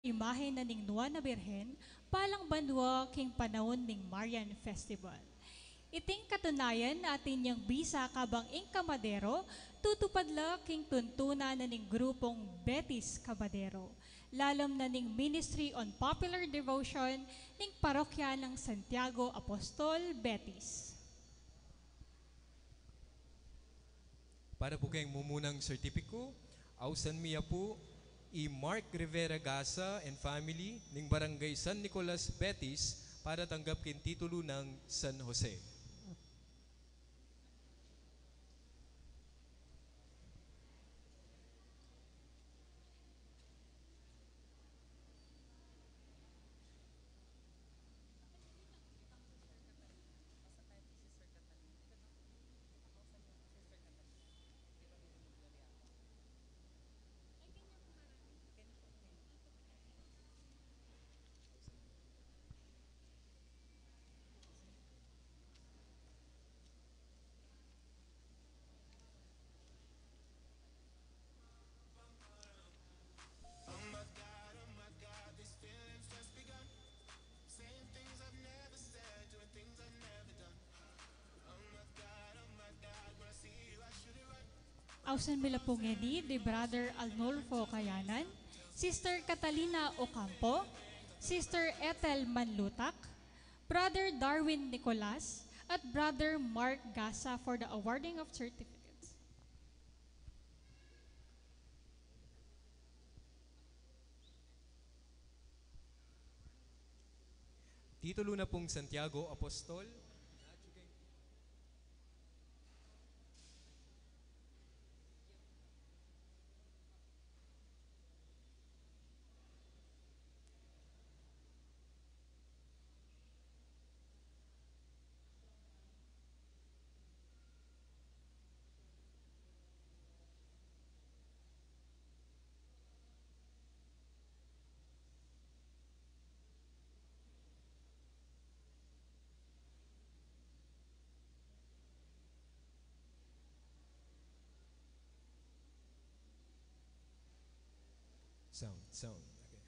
imahe na ning Nuwa na Birhen, palang banwa king panahon ning Marian Festival. Iting katunayan atin yung bisa kabang ing Kamadero, tutupad la king tuntuna na ning grupong Betis Kabadero. Lalom na ning Ministry on Popular Devotion ning parokya ng Santiago Apostol Betis. Para po kayong mumunang sertipiko, ausan miya po, Mark Rivera Gasa and family ng Barangay San Nicolas Betis para tanggap kin titulo ng San Jose. Ausan mila pongedi de Brother Arnulfo Kayanan, Sister Catalina Ocampo, Sister Ethel Manlutak, Brother Darwin Nicolas, at Brother Mark Gasa for the awarding of certificates. Titulo na pong Santiago Apostol. Sound. Okay.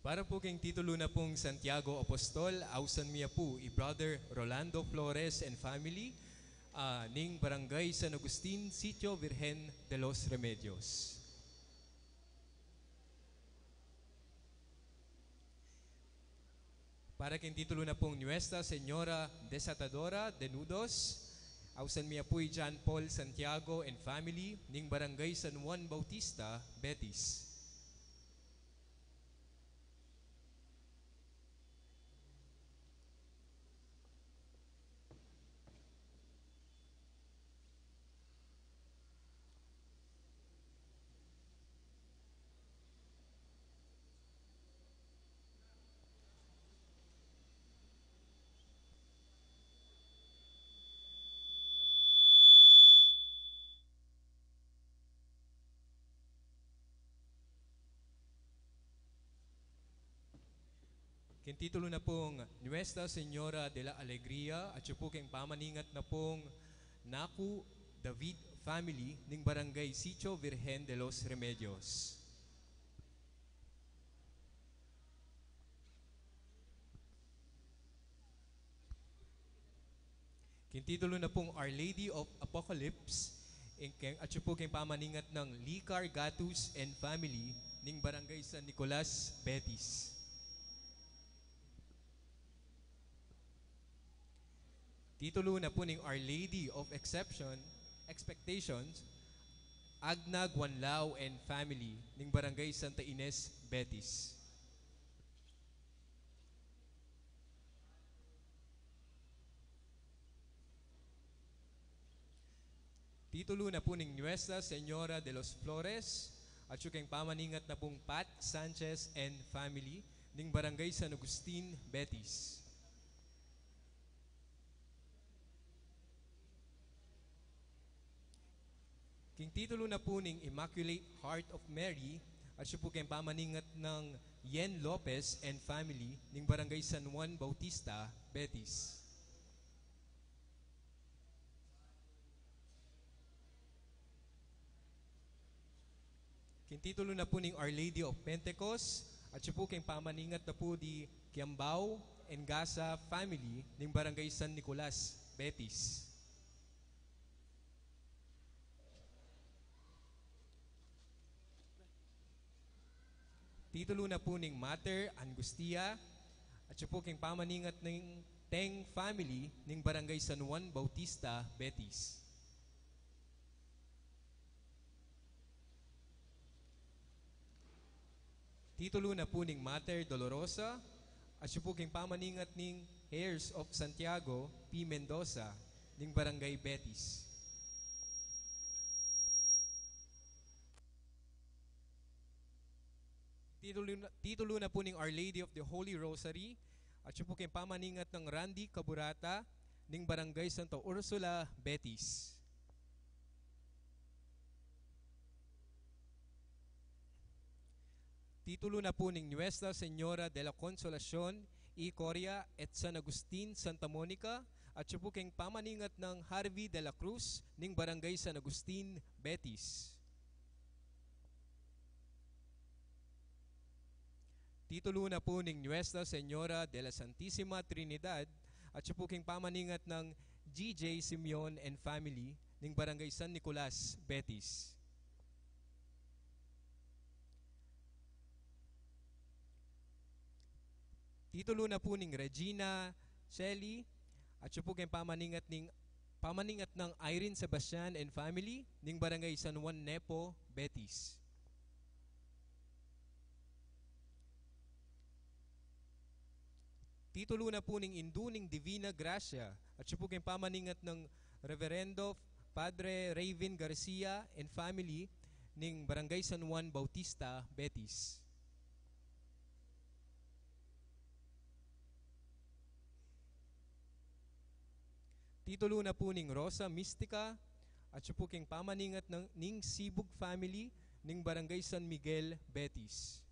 Para po kayong titulo na pong Santiago Apostol, ausan miya po Brother Rolando Flores and family ning Barangay San Agustin, Sitio Virgen de los Remedios. Para kayong titulo na pong Nuestra Señora Desatadora de Nudos, ausan miya po John Paul Santiago and family ning Barangay San Juan Bautista, Betis. Kin titulo na pong Nuestra Señora de la Alegría at siya po kayong pamaningat na pong Naku David family ning Barangay Sitio Virgen de los Remedios. Kin titulo na pong Our Lady of Apocalypse at siya po kayong pamaningat ng Licar Gatus and family ning Barangay San Nicolas, Betis. Titulo na po ning Our Lady of Expectations, Agna Guanlao and family ning Barangay Santa Ines, Betis. Titulo na po ning Nuestra Señora de los Flores at siyang pamaningat na pong Pat Sanchez and family ning Barangay San Agustin, Betis. King titulo na po ning Immaculate Heart of Mary at siya po kayong pamaningat ng Yen Lopez and family ning Barangay San Juan Bautista, Betis. King titulo na po ning Our Lady of Pentecost At siya po kayong pamaningat na po di Kiambao and Gasa family ng Barangay San Nicolas, Betis. Titulo na po ng Mater Angustia at siya po kayong pamaningat ng Teng family ng Barangay San Juan Bautista, Betis. Titulo na po ng Mater Dolorosa at siya po kayong pamaningat ng Heirs of Santiago P. Mendoza ng Barangay Betis. Titulo na po ng Our Lady of the Holy Rosary at siya po kayong pamaningat ng Randy Caburata ng Barangay Santa Ursula, Betis. Titulo na po ng Nuestra Señora de la Consolación y Coria et San Agustin, Santa Monica at siya po kayong pamaningat ng Harvey de la Cruz ng Barangay San Agustin, Betis. Titulo na po ng Nuestra Señora de la Santísima Trinidad at siya po kayong pamaningat ng GJ Simeon and family ng Barangay San Nicolas, Betis. Titulo na po ng Regina Shelley at siya po kayong pamaningat ng Irene Sebastian and family ng Barangay San Juan Nepo, Betis. Titulo na po ng Induning Divina Gracia at siya po kayong pamaningat ng Reverendo Padre Raven Garcia and family ng Barangay San Juan Bautista, Betis. Titulo na po ng Rosa Mystica at siya po kayong pamaningat ng Sibug family ng Barangay San Miguel, Betis.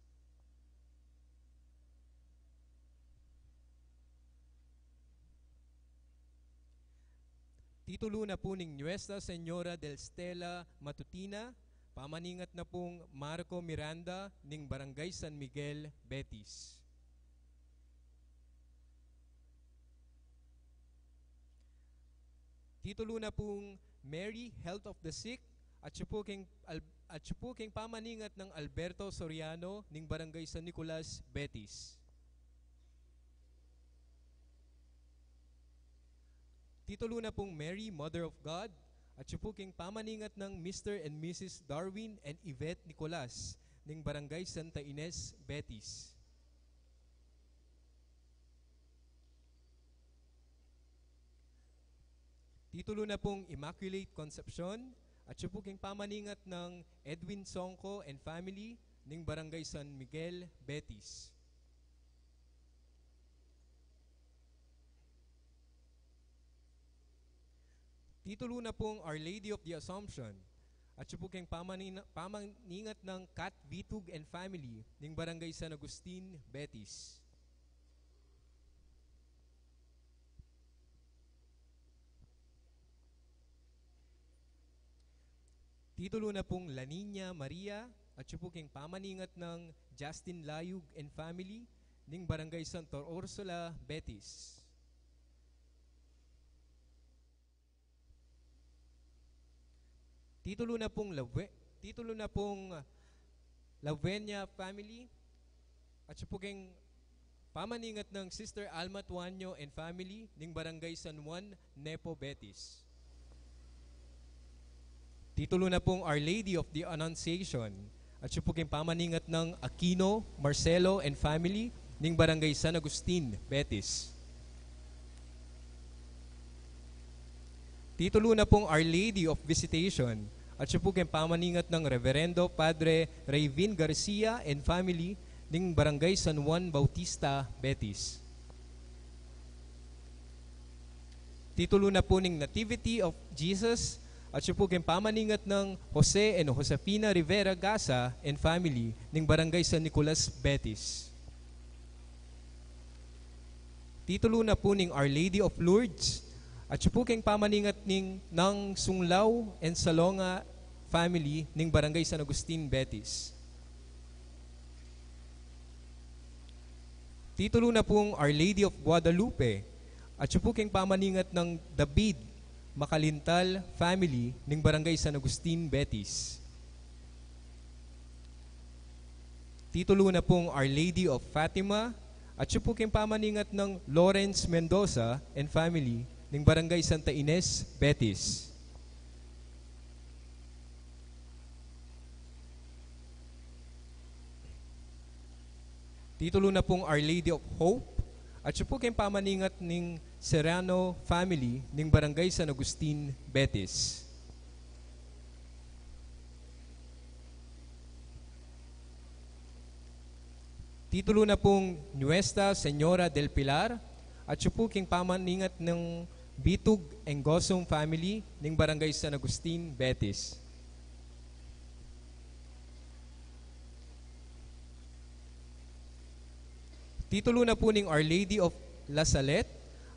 Titulo na po ng Nuestra Señora del Stella Matutina, pamaningat na pong Marco Miranda ng Barangay San Miguel, Betis. Titulo na pong Mary, Health of the Sick at siya po kayong pamaningat ng Alberto Soriano ng Barangay San Nicolas, Betis. Titulo na pong Mary, Mother of God at siya po kayong pamaningat ng Mr. and Mrs. Darwin and Yvette Nicolas ng Barangay Santa Ines, Betis. Titulo na pong Immaculate Conception at siya po kayong pamaningat ng Edwin Songko and family ng Barangay San Miguel, Betis. Titulo na pong Our Lady of the Assumption at siya po kayong pamaningat ng Kat Vitug and family ng Barangay San Agustin, Betis. Titulo na pong La Niña Maria at siya po kayong pamaningat ng Justin Layug and family ng Barangay Santa Ursula, Betis. Titulo na pong Lavenia family at siya po kayong pamaningat ng Sister Alma Tuanyo and family ng Barangay San Juan, Nepo, Betis. Titulo na pong Our Lady of the Annunciation at siya po kayong pamaningat ng Aquino, Marcelo and family ng Barangay San Agustin, Betis. Titulo na pong Our Lady of Visitation at siya po kayong pamaningat ng Reverendo Padre Raven Garcia and family ng Barangay San Juan Bautista, Betis. Titulo na po ng Nativity of Jesus at siya po kayong pamaningat ng Jose and Josefina Rivera Gasa and family ng Barangay San Nicolas, Betis. Titulo na po ng Our Lady of Lourdes at siya po kayong pamaningat ng Sunglao and Salonga family ng Barangay San Agustin, Betis. Titulo na pong Our Lady of Guadalupe at siya po king pamaningat ng David Makalintal family ng Barangay San Agustin, Betis. Titulo na pong Our Lady of Fatima at siya po king pamaningat ng Lawrence Mendoza and family ng Barangay Santa Ines, Betis. Titulo na pong Our Lady of Hope at siya po kayong pamaningat ng Serrano family ng Barangay San Agustin, Betis. Titulo na pong Nuestra Señora del Pilar at siya po kayong pamaningat ng Bitug Engosong family ng Barangay San Agustin, Betis. Titulo na po ng Our Lady of La Salette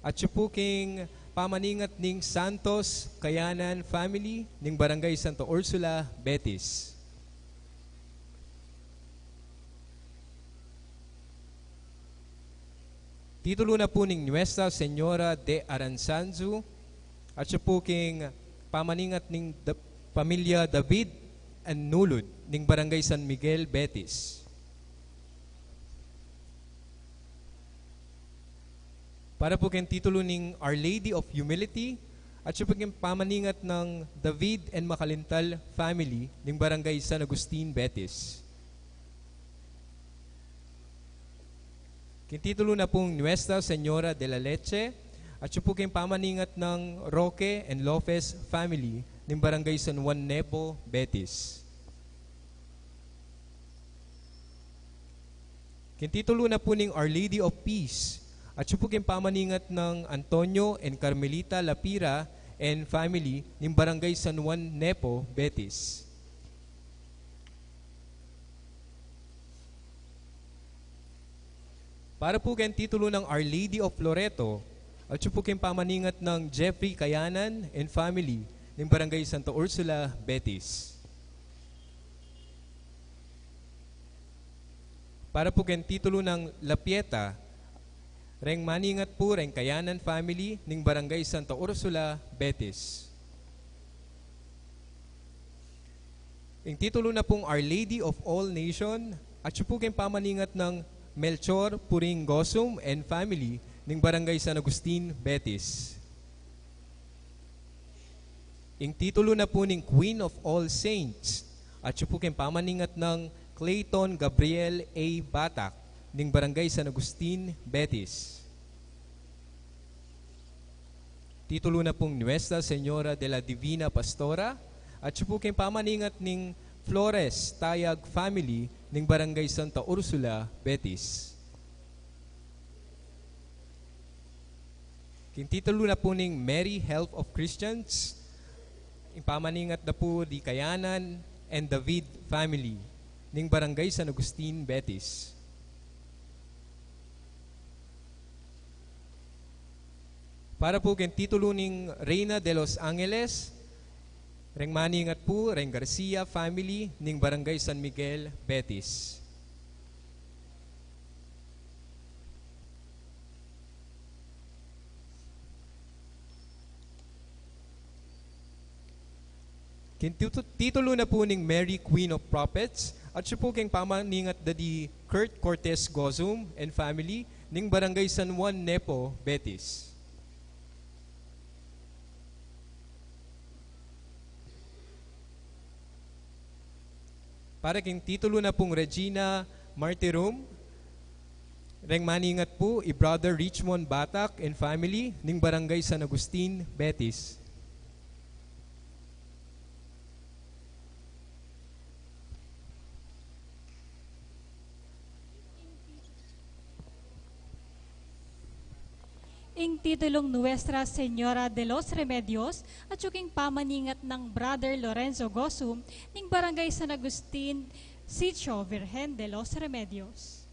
at siya po king pamaningat ng Santos Kayanan family ng Barangay Santa Ursula, Betis. Titulo na po ng Nuestra Señora de Aranzanzu at siya po king pamaningat ng Pamilya David and Nulud ng Barangay San Miguel, Betis. Para po kayong titulo ng Our Lady of Humility at siya po kayong pamaningat ng David and Makalintal family ng Barangay San Agustin, Betis. Kayong titulo na pong Nuestra Señora de la Leche at siya po kayong pamaningat ng Roque and Lopez family ng Barangay San Juan Nepo, Betis. Kayong titulo na po ng Our Lady of Peace at siya po kayong pamaningat ng Antonio and Carmelita Lapira and family ng Barangay San Juan Nepo, Betis. Para po kayong titulo ng Our Lady of Loreto at siya po kayong pamaningat ng Jeffrey Kayanan and family ng Barangay Santa Ursula, Betis. Para po kayong titulo ng La Pieta, reng maningat po reng Kayanan family ng Barangay Santa Ursula, Betis. Ang titulo na pong Our Lady of All Nation at siya po kayong pamaningat ng Melchor Puring Gosum and family ng Barangay San Agustin, Betis. Ang titulo na po ng Queen of All Saints at siya po kayong pamaningat ng Clayton Gabriel A. Batak ng Barangay San Agustin, Betis. Titulo na pong Nuestra Señora de la Divina Pastora at siya po kayong pamaningat ng Flores Tayag family ng Barangay Santa Ursula, Betis. Kayong titulo na po ng Mary Health of Christians, yung pamaningat na po di Kayanan and David family ng Barangay San Agustin, Betis. Para po kayong titulo ng Reina de los Angeles, reng maningat po reng Garcia family ng Barangay San Miguel, Betis. Titulo na po ng Mary Queen of Prophets at siya po kayong pamaningat na di Kurt Cortez Gozum and family ng Barangay San Juan Nepo, Betis. Para kayong titulo na pong Regina Martyrum, reng maningat po i-Brother Richmond Batak and family ng Barangay San Agustin, Betis. Ing titulong Nuestra Señora de los Remedios at yung pamaningat ng Brother Lorenzo Gosum ng Barangay San Agustin, Sitio Virgen de los Remedios.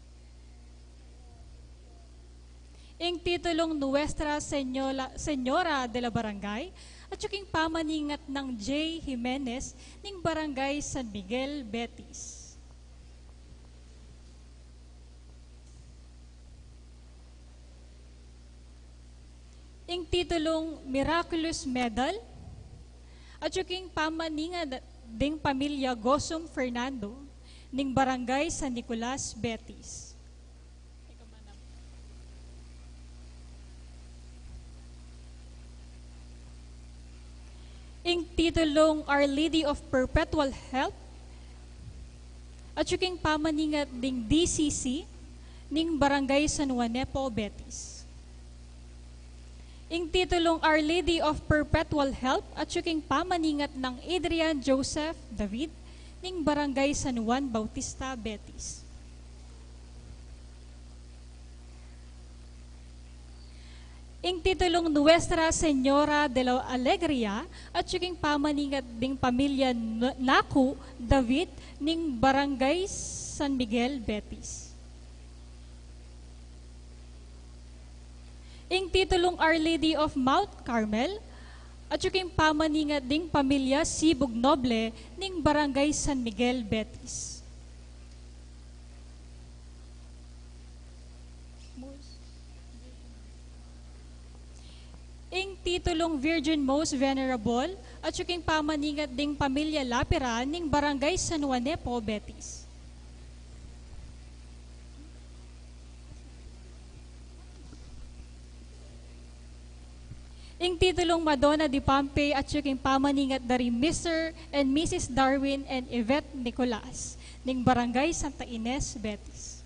Ing titulong Nuestra Señora de la Barangay at yung pamaningat ng J. Jimenez ng Barangay San Miguel, Betis. ing titulong Miraculous Medal, at yung pamaninga ding pamilya Gosum Fernando, ning Barangay San Nicolas, Betis. Ing titulong Our Lady of Perpetual Help, at yung pamaninga ding DCC, ning Barangay San Juanepo, Betis. Ing titulong Our Lady of Perpetual Help at yung pamaningat ng Adrian Joseph David ning Barangay San Juan Bautista, Betis. Ing titulong Nuestra Señora de la Alegría at yung pamaningat ding pamilya Naku David ning Barangay San Miguel, Betis. Ing titulong Our Lady of Mount Carmel at yung pamaningat ding pamilya Sibug Noble ning Barangay San Miguel, Betis. Ing titulong Virgin Most Venerable at yung pamaningat ding pamilya Lapira ning Barangay San Juanepo, Betis. Ing titulong Madonna de Pompey at yung pamaningat dari Mr. and Mrs. Darwin and Yvette Nicolas ning Barangay Santa Ines, Betis.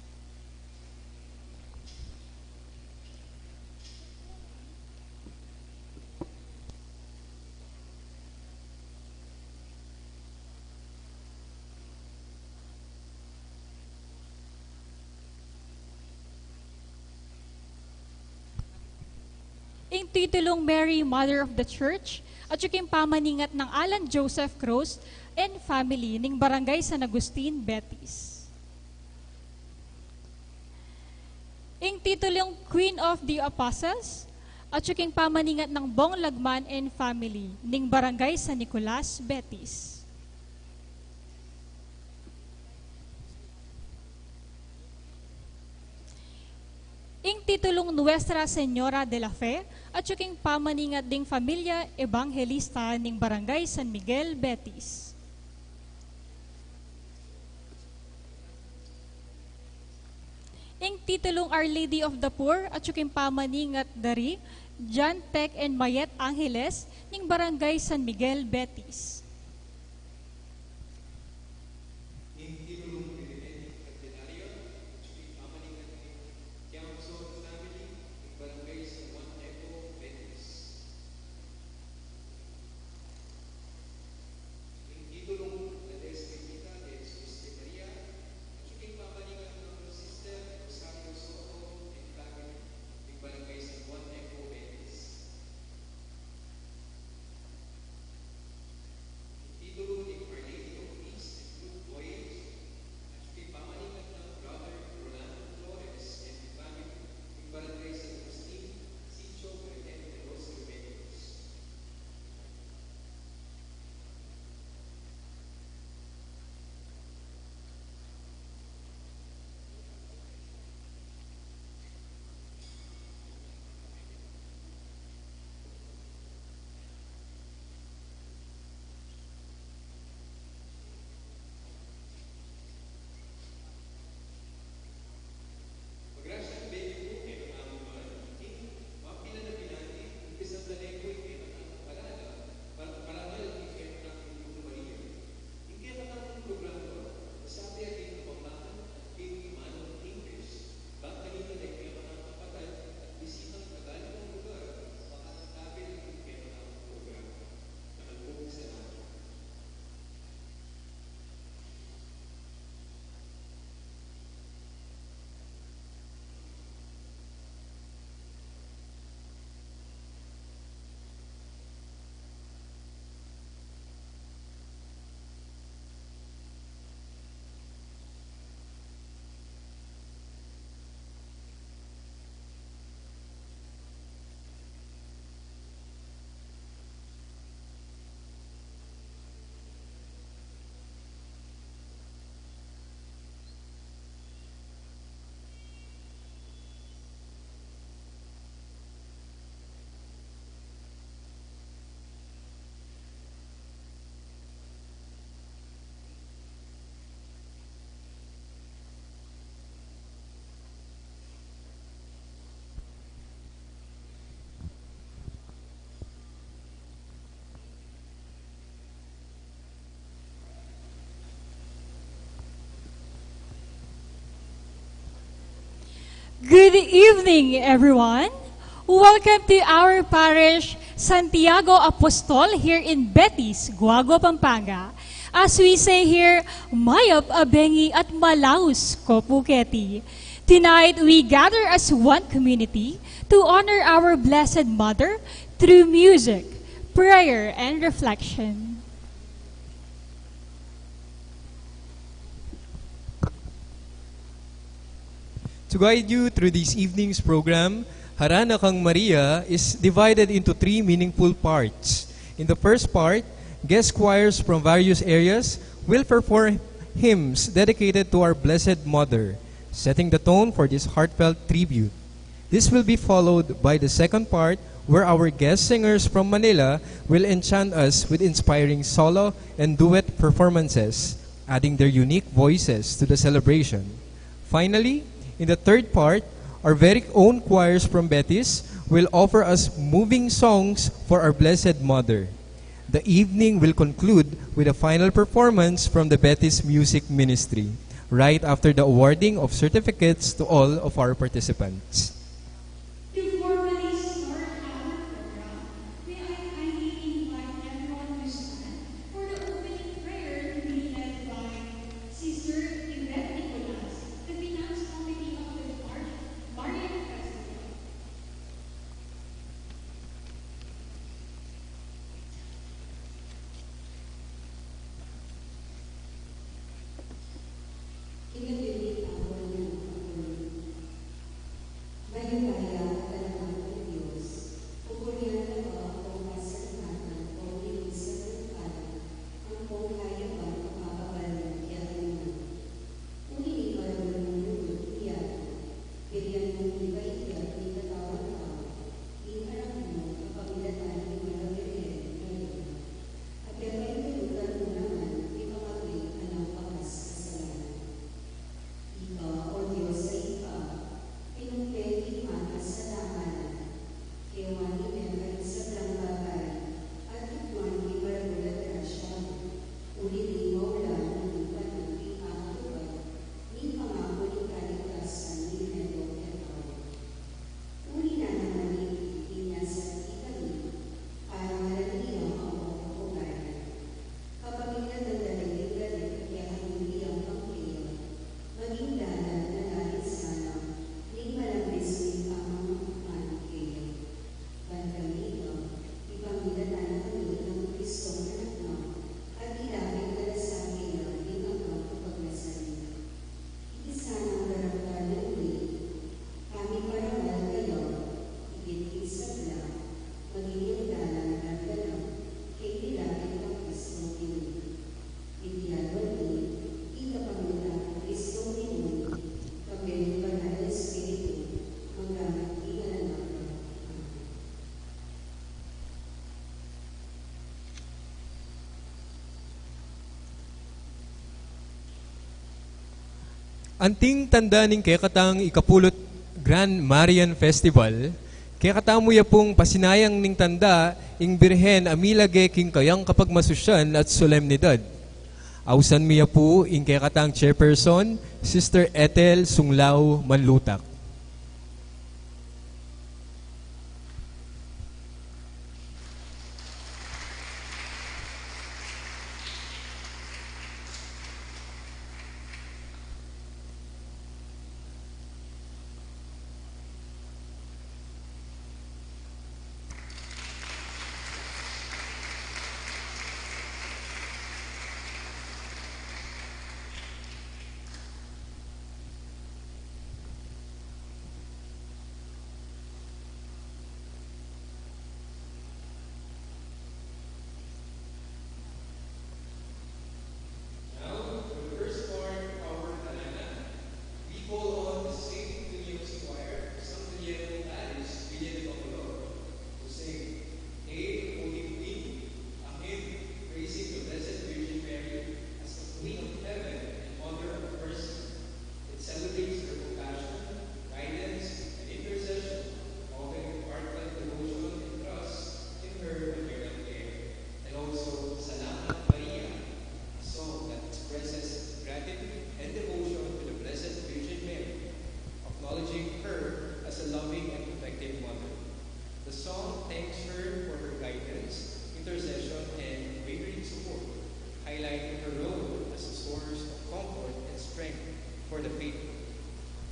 Ing titulong Mary, Mother of the Church, at yung pamaningat ng Alan Joseph Cruz and family ning Barangay San Agustin, Betis. Ing titulong Queen of the Apostles, at yung pamaningat ng Bong Lagman and family ning Barangay San Nicolas, Betis. Ing titulong Nuestra Señora de la Fe at yung pamaningat ding Familia Evangelista ning Barangay San Miguel, Betis. Ing titulong Our Lady of the Poor at yung pamaningat dari John Tech and Mayet Angeles ning Barangay San Miguel, Betis. Good evening, everyone. Welcome to our parish, Santiago Apostol, here in Betis, Guagua, Pampanga. As we say here, Mayap Abengi at Malaus Kopuketi. Tonight, we gather as one community to honor our Blessed Mother through music, prayer, and reflection. To guide you through this evening's program, Harana Kang Maria is divided into three meaningful parts. In the first part, guest choirs from various areas will perform hymns dedicated to our Blessed Mother, setting the tone for this heartfelt tribute. This will be followed by the second part, where our guest singers from Manila will enchant us with inspiring solo and duet performances, adding their unique voices to the celebration. Finally, in the third part, our very own choirs from Betis will offer us moving songs for our Blessed Mother. The evening will conclude with a final performance from the Betis Music Ministry, right after the awarding of certificates to all of our participants. To formally start our program, may I kindly invite everyone to stand for the opening prayer to be led by Sister Yvette Nicolas, the Finance Committee of the Marian Festival. Anting tanda ning kekatang ikapulot Grand Marian Festival, kekatamu ya pong pasinayang ning tanda ing birhen amilage king kayang kapag masusyan at solemnidad. Ausan miya po ing kekatang chairperson, Sister Ethel Sunglao Manlutak.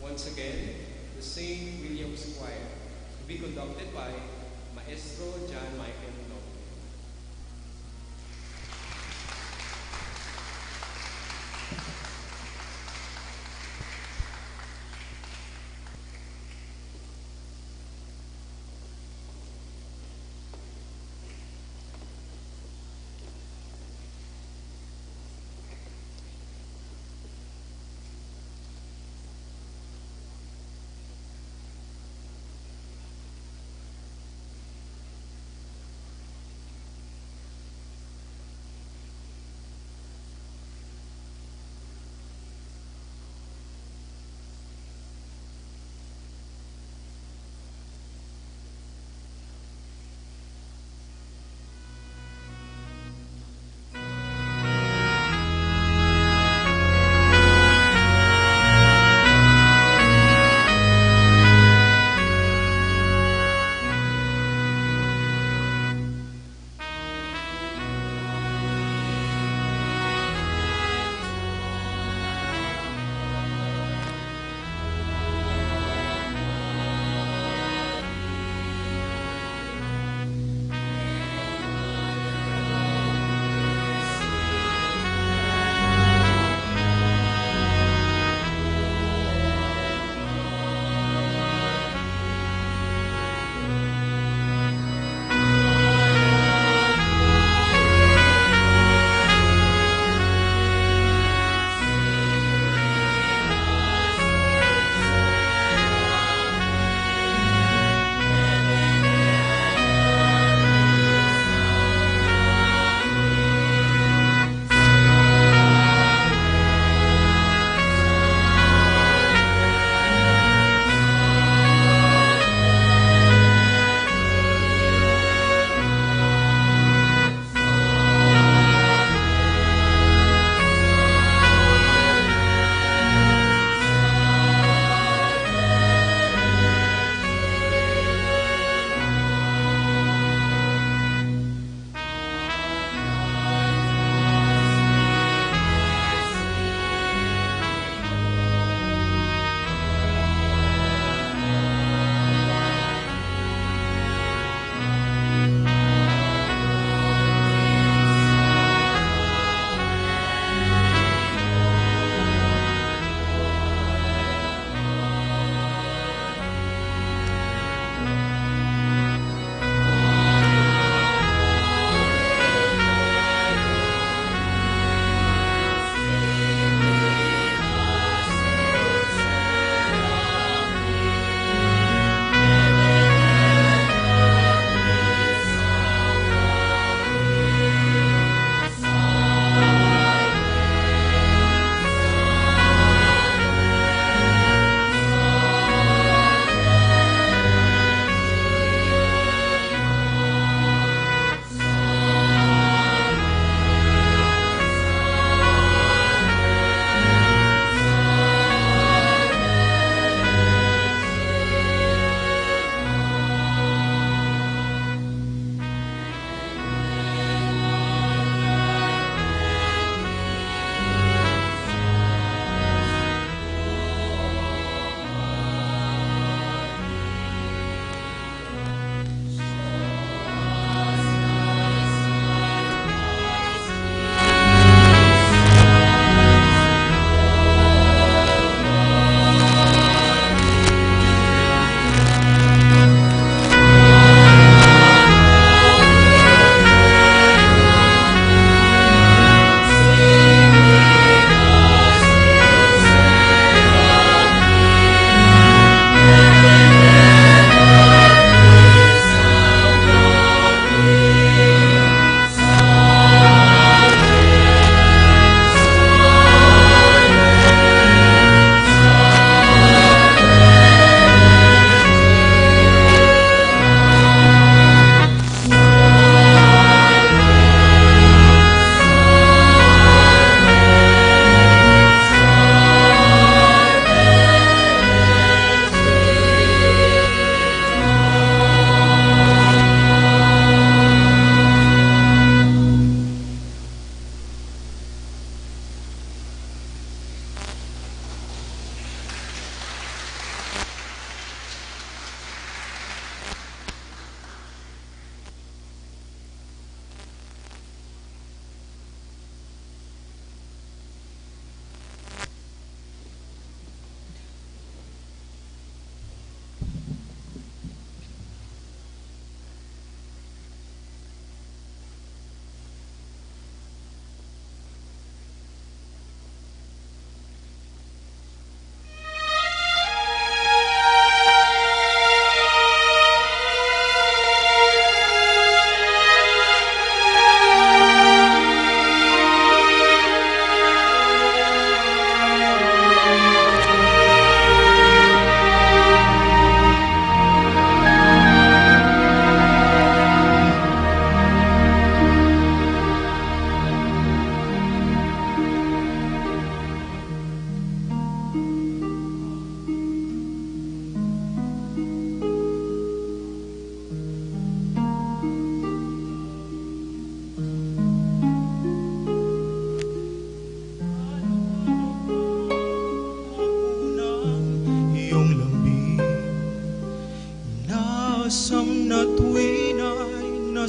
Once again, the St. William's Choir, to be conducted by Maestro John Michael Noble.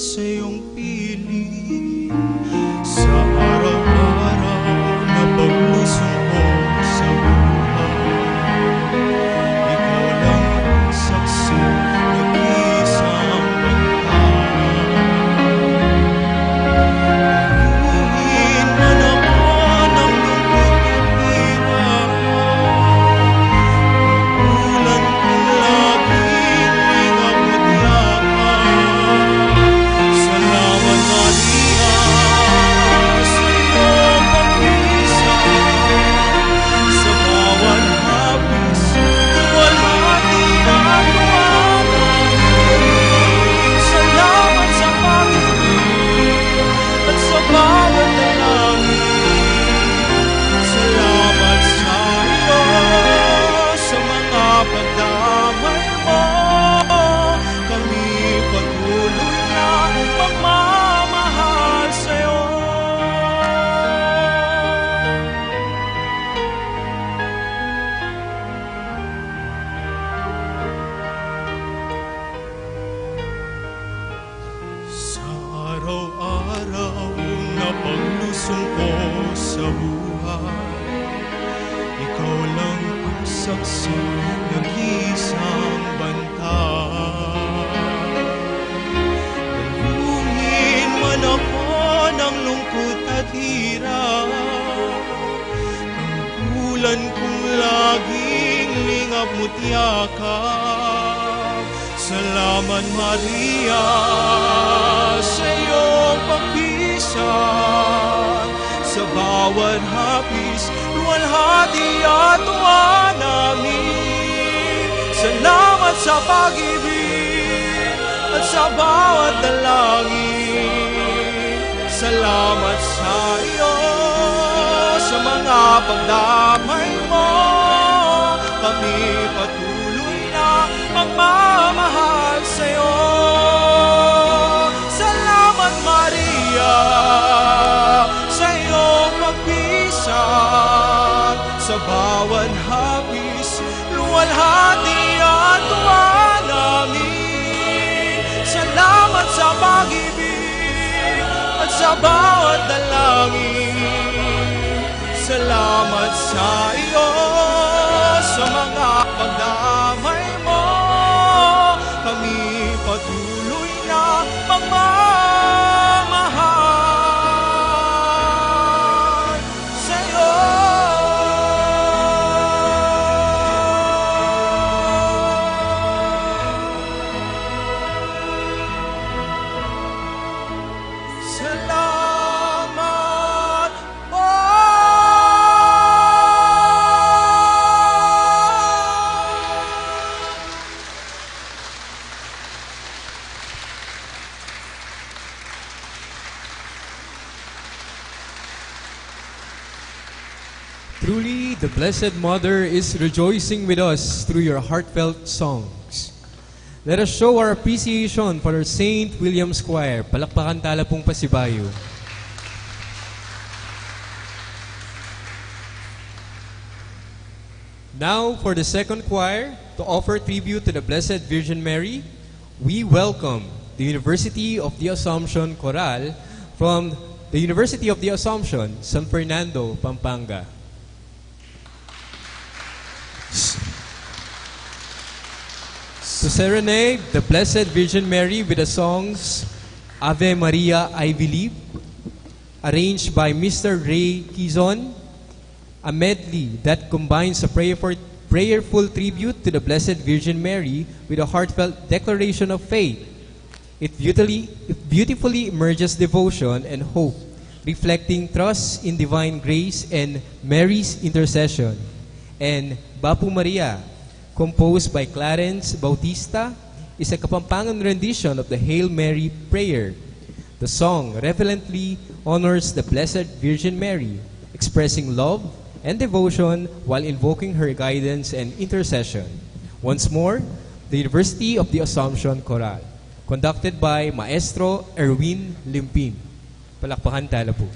sa iyong piling. Sa araw-araw na paglusong ko sa buhay, ikaw lang ang saksi, nag-iisang Luhin man ako ng lungkot at hirap, ulan kong laging lingap at yakap. Salamat Maria sa iyong pag-iisang, sa bawat hapis, luwalhati at tuwalhati. Salamat sa pag-ibig at sa bawat dalangin. Salamat sa iyo sa mga pagdamay mo. Kami patuloy na magmamahal sa iyo. Sa araw-araw na paglusong ko sa buhay, ikaw lang ang saksi, nag-iisang bantay. Dalungin man ako ng lungkot at hirap, ang bulan kong laging lingap mo't yakap. Salamat Maria sa iyong pagpisan, sa bawat hapis, luwalhati at tuwa namin. Salamat sa pag-ibig at sa bawat dalangin. Salamat sa iyo sa mga pagdamay mo. Kami patuloy na magmamahal sa iyo. Salamat Maria sa iyong pagpisan, sa bawat hapis, luwalhati at tuwa namin. Salamat sa pag-ibig at sa bawat dalangin. Salamat sa iyo sa mga pagdamay mo. Kami patuloy na magmamahal sa iyo. Salamat po. Truly, the Blessed Mother is rejoicing with us through your heartfelt songs. Let us show our appreciation for our St. William's Choir. Palakpakan tala pong pasibayo. Now, for the second choir, to offer tribute to the Blessed Virgin Mary, we welcome the University of the Assumption Choral from the University of the Assumption, San Fernando, Pampanga. To serenade the Blessed Virgin Mary with the songs Ave Maria, I Believe, arranged by Mr. Ray Quizon, a medley that combines a prayerful tribute to the Blessed Virgin Mary with a heartfelt declaration of faith. It beautifully merges devotion and hope, reflecting trust in divine grace and Mary's intercession. And Bapu Maria, composed by Clarence Bautista, is a Kapampangan rendition of the Hail Mary prayer. The song reverently honors the Blessed Virgin Mary, expressing love and devotion while invoking her guidance and intercession. Once more, the University of the Assumption Choral, conducted by Maestro Erwin Limpin. Palakpakan tala po.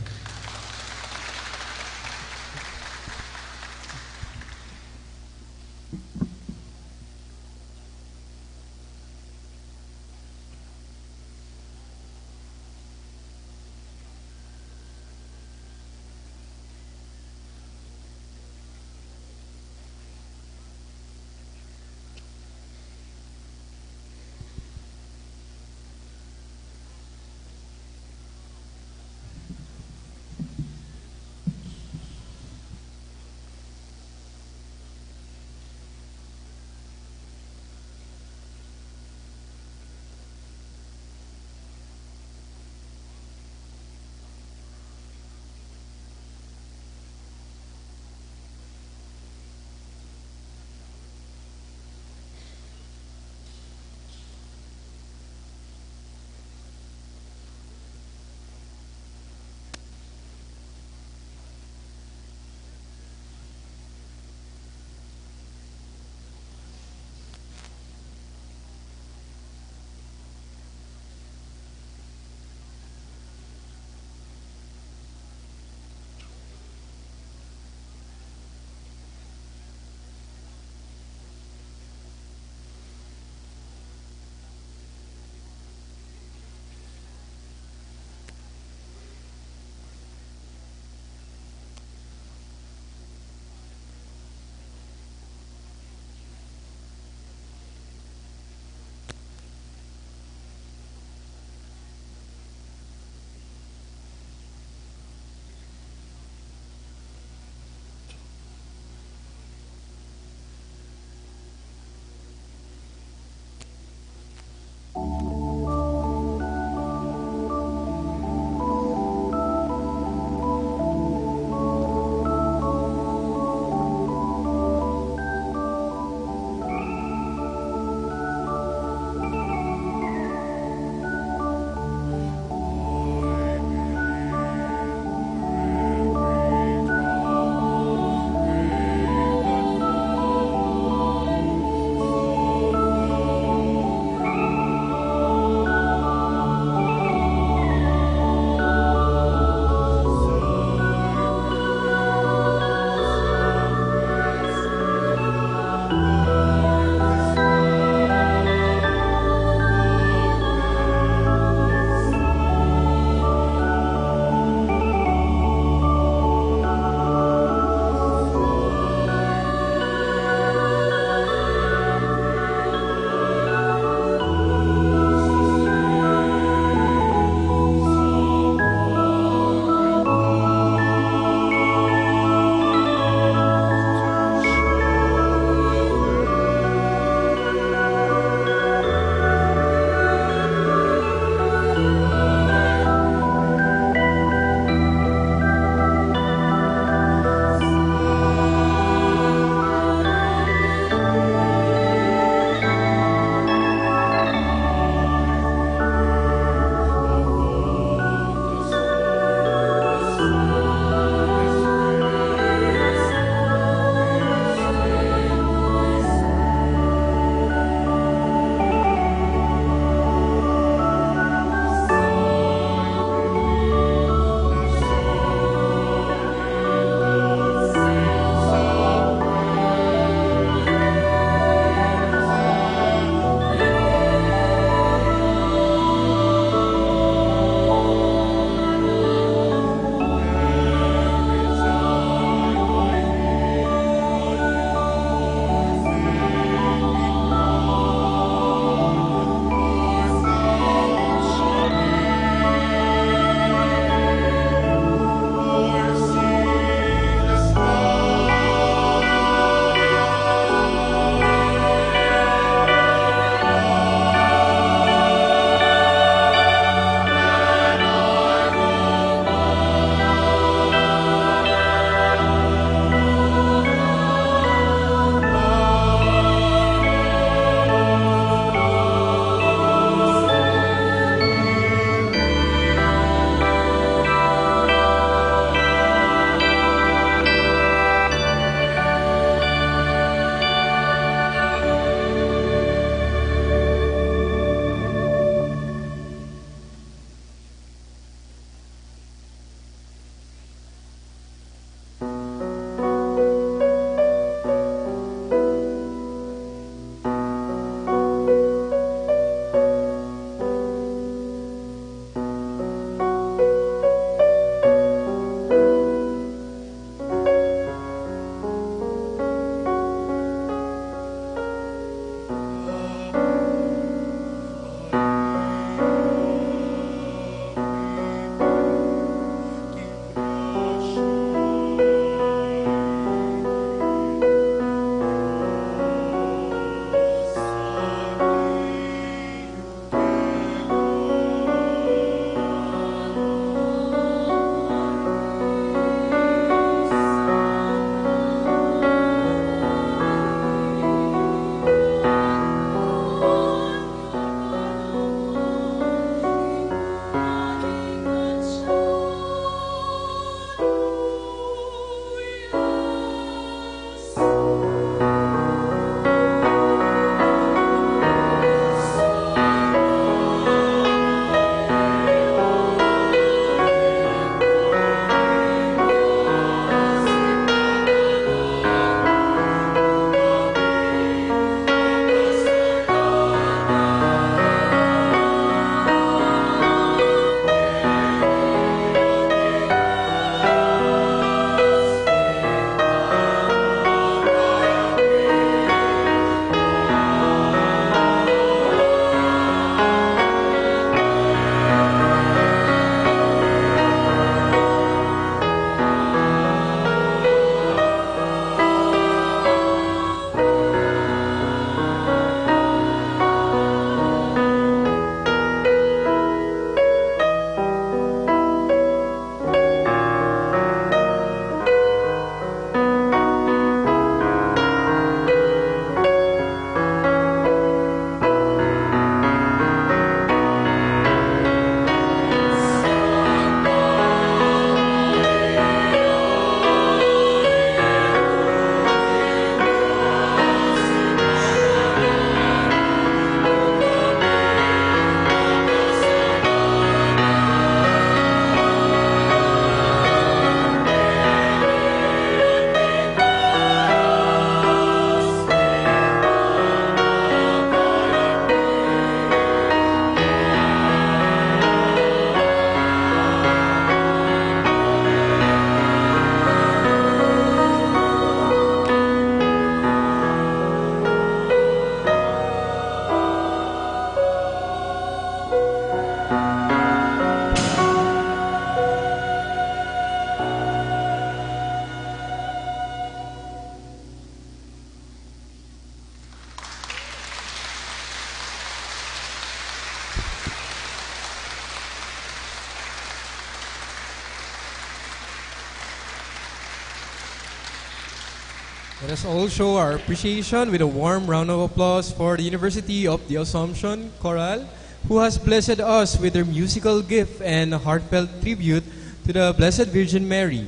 Let us all show our appreciation with a warm round of applause for the University of the Assumption Choral, who has blessed us with their musical gift and a heartfelt tribute to the Blessed Virgin Mary.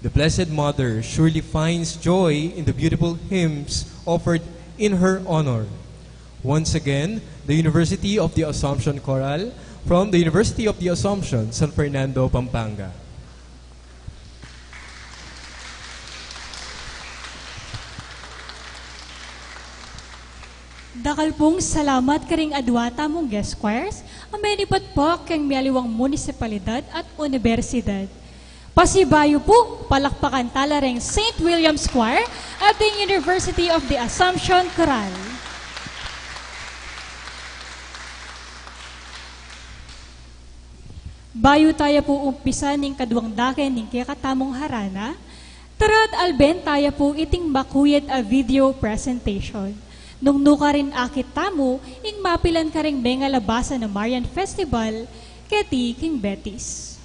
The Blessed Mother surely finds joy in the beautiful hymns offered in her honor. Once again, the University of the Assumption Choral from the University of the Assumption, San Fernando, Pampanga. Dakal pong salamat karing adwata mong guest choirs, ang menipat po kang mialiwang munisipalidad at universidad. Pasibayo po, palakpakan talareng St. William's Choir at the University of the Assumption Choral. Bayo tayo po umpisa ning kaduang daken ning kakatamong harana, tarad alben tayo po iting makuyet a video presentation. Nung nuka rin akit tamo, ing mapilan ka rin benga labasa ng Marian Festival, keti King Betis.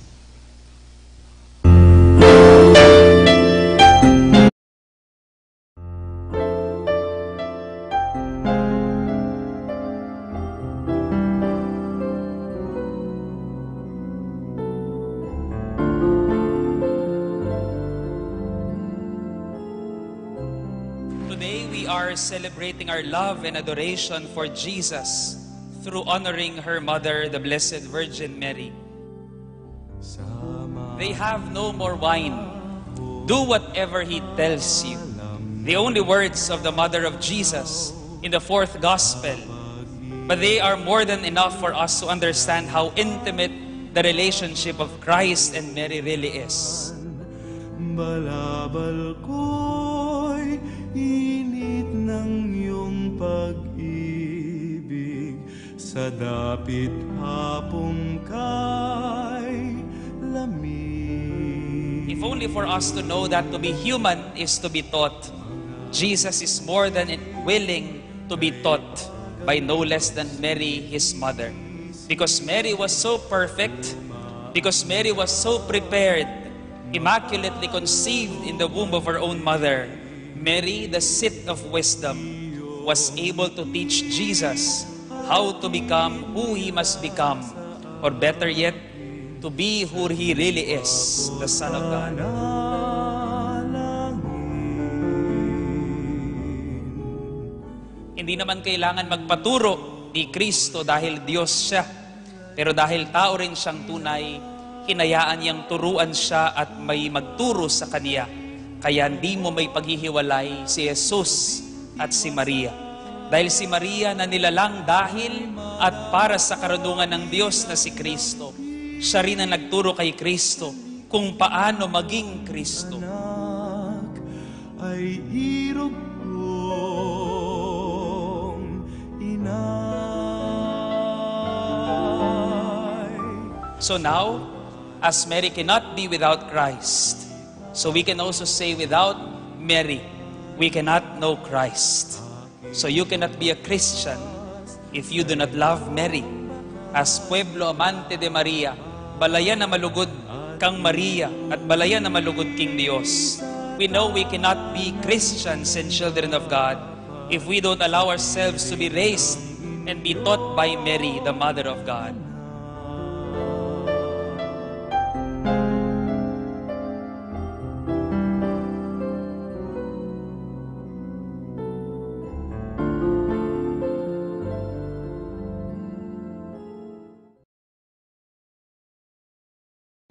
Today we are celebrating our love and adoration for Jesus through honoring her mother, the Blessed Virgin Mary. They have no more wine. Do whatever he tells you. The only words of the mother of Jesus in the fourth gospel. But they are more than enough for us to understand how intimate the relationship of Christ and Mary really is. Balabal ko'y init ng iyong pag-ibig, sa dapit hapong kay lamig. If only for us to know that to be human is to be taught, Jesus is more than willing to be taught by no less than Mary, his mother. Because Mary was so perfect, because Mary was so prepared, immaculately conceived in the womb of her own mother, Mary, the seat of wisdom, was able to teach Jesus how to become who he must become, or better yet, to be who he really is, the Son of God. Hindi naman kailangan magpaturo ni Kristo dahil Diyos siya, pero dahil tao rin siyang tunay, hinayaan niyang turuan siya at may magturo sa kaniya. Kaya hindi mo may paghihiwalay si Jesus at si Maria. Dahil si Maria na nilalang dahil at para sa karunungan ng Diyos na si Kristo. Siya rin ang nagturo kay Kristo kung paano maging Kristo. Ay irog kong inay. So now, as Mary cannot be without Christ, so we can also say without Mary, we cannot know Christ. So you cannot be a Christian if you do not love Mary. As pueblo amante de Maria, balayan na malugod kang Maria at balayan na malugod King Dios. We know we cannot be Christians and children of God if we don't allow ourselves to be raised and be taught by Mary, the Mother of God.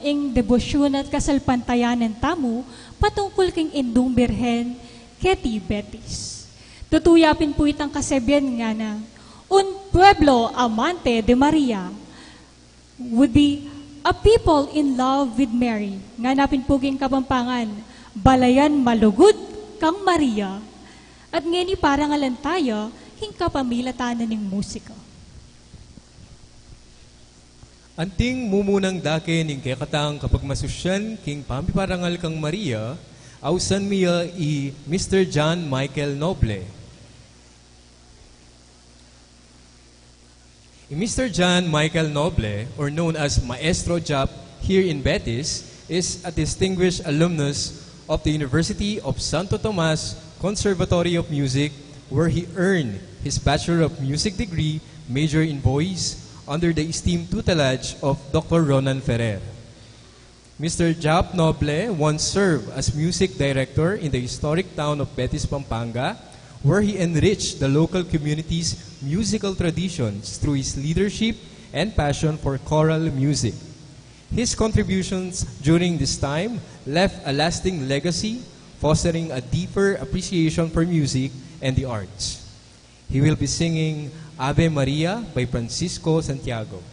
Ing debosyon at kasalpantayanan tamo patungkol king indung birhen keti Betis. Tutuyapin po itang kasebyan nga na un pueblo amante de Maria would be a people in love with Mary. Nga napin po king kapampangan, balayan malugod kang Maria. At ngeni parang alan tayo, king kapamilatanan ng musika. Anting mumunang dake ning kekatang kapag masusyan king pamiparangal kang Maria, ausan miya i Mr. John Michael Noble. Mr. John Michael Noble, or known as Maestro Jap here in Betis, is a distinguished alumnus of the University of Santo Tomas Conservatory of Music, where he earned his Bachelor of Music degree, major in voice, under the esteemed tutelage of Dr. Ronan Ferrer. Mr. Jap Noble once served as music director in the historic town of Betis, Pampanga, where he enriched the local community's musical traditions through his leadership and passion for choral music. His contributions during this time left a lasting legacy, fostering a deeper appreciation for music and the arts. He will be singing Ave Maria by Francisco Santiago.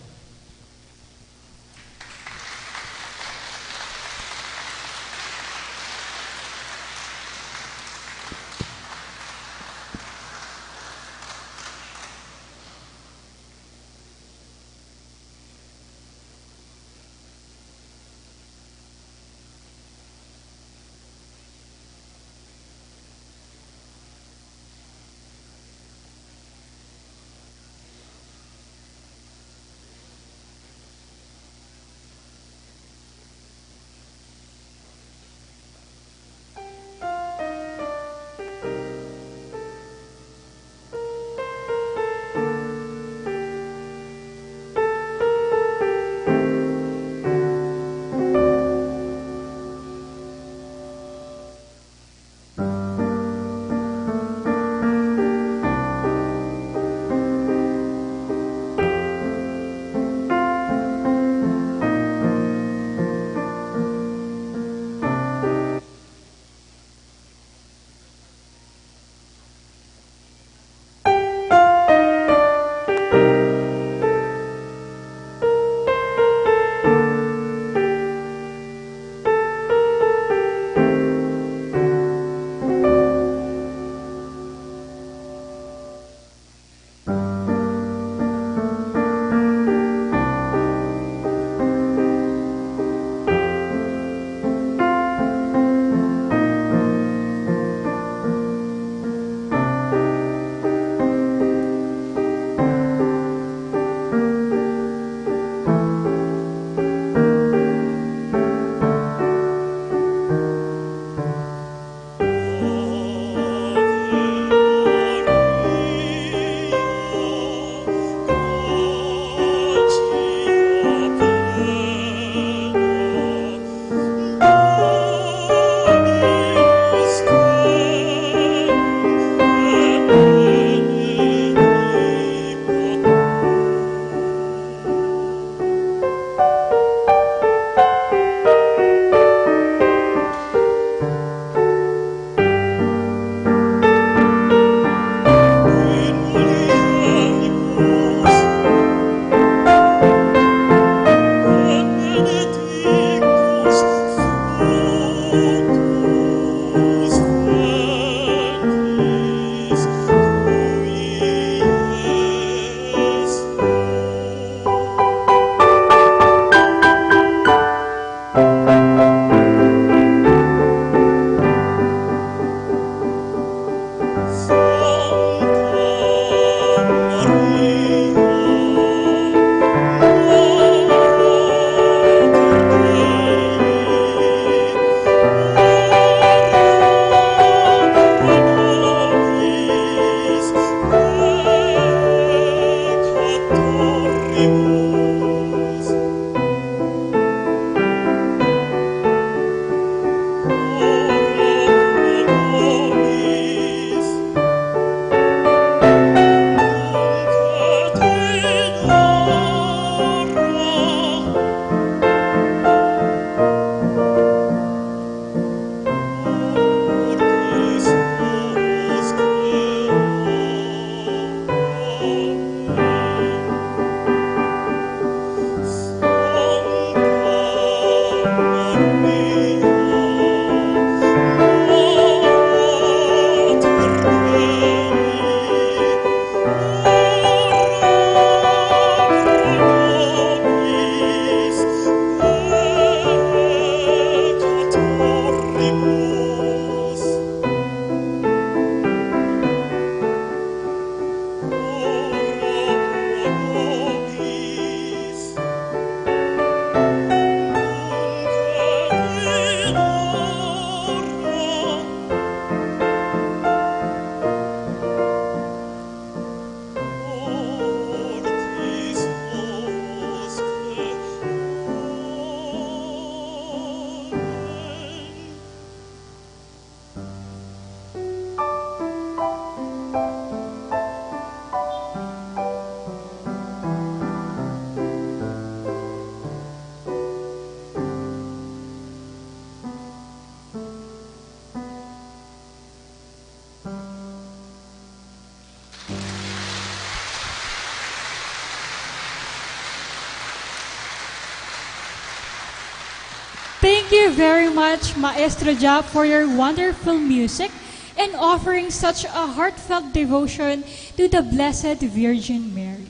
Thank you very much, Maestro Ja, for your wonderful music and offering such a heartfelt devotion to the Blessed Virgin Mary.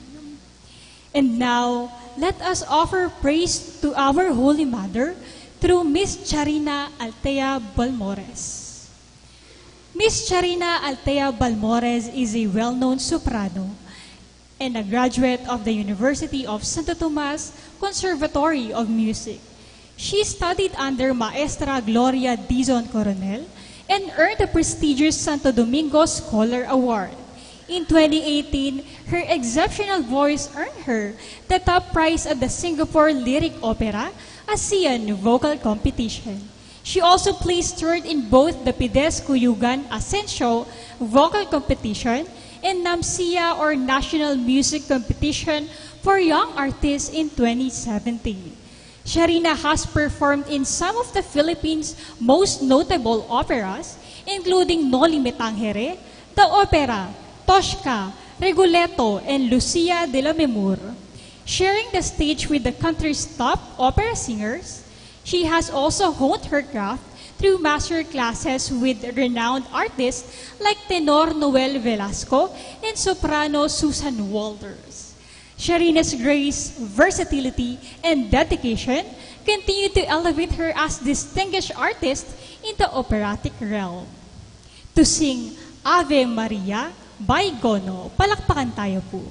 And now, let us offer praise to our Holy Mother through Miss Charina Altea Balmores. Miss Charina Altea Balmores is a well-known soprano and a graduate of the University of Santo Tomas Conservatory of Music. She studied under Maestra Gloria Dizon Coronel and earned the prestigious Santo Domingo Scholar Award. In 2018, her exceptional voice earned her the top prize at the Singapore Lyric Opera ASEAN Vocal Competition. She also placed third in both the Pides Cuyugan Ascenso Vocal Competition and NAMSIA or National Music Competition for Young Artists in 2017. Charina has performed in some of the Philippines' most notable operas, including Noli Me Tangere, The Opera, Tosca, Rigoletto, and Lucia de la Memur. Sharing the stage with the country's top opera singers, she has also honed her craft through master classes with renowned artists like tenor Noel Velasco and soprano Susan Walters. Charina's grace, versatility, and dedication continue to elevate her as distinguished artist in the operatic realm. To sing Ave Maria by Gono, palakpakan tayo po.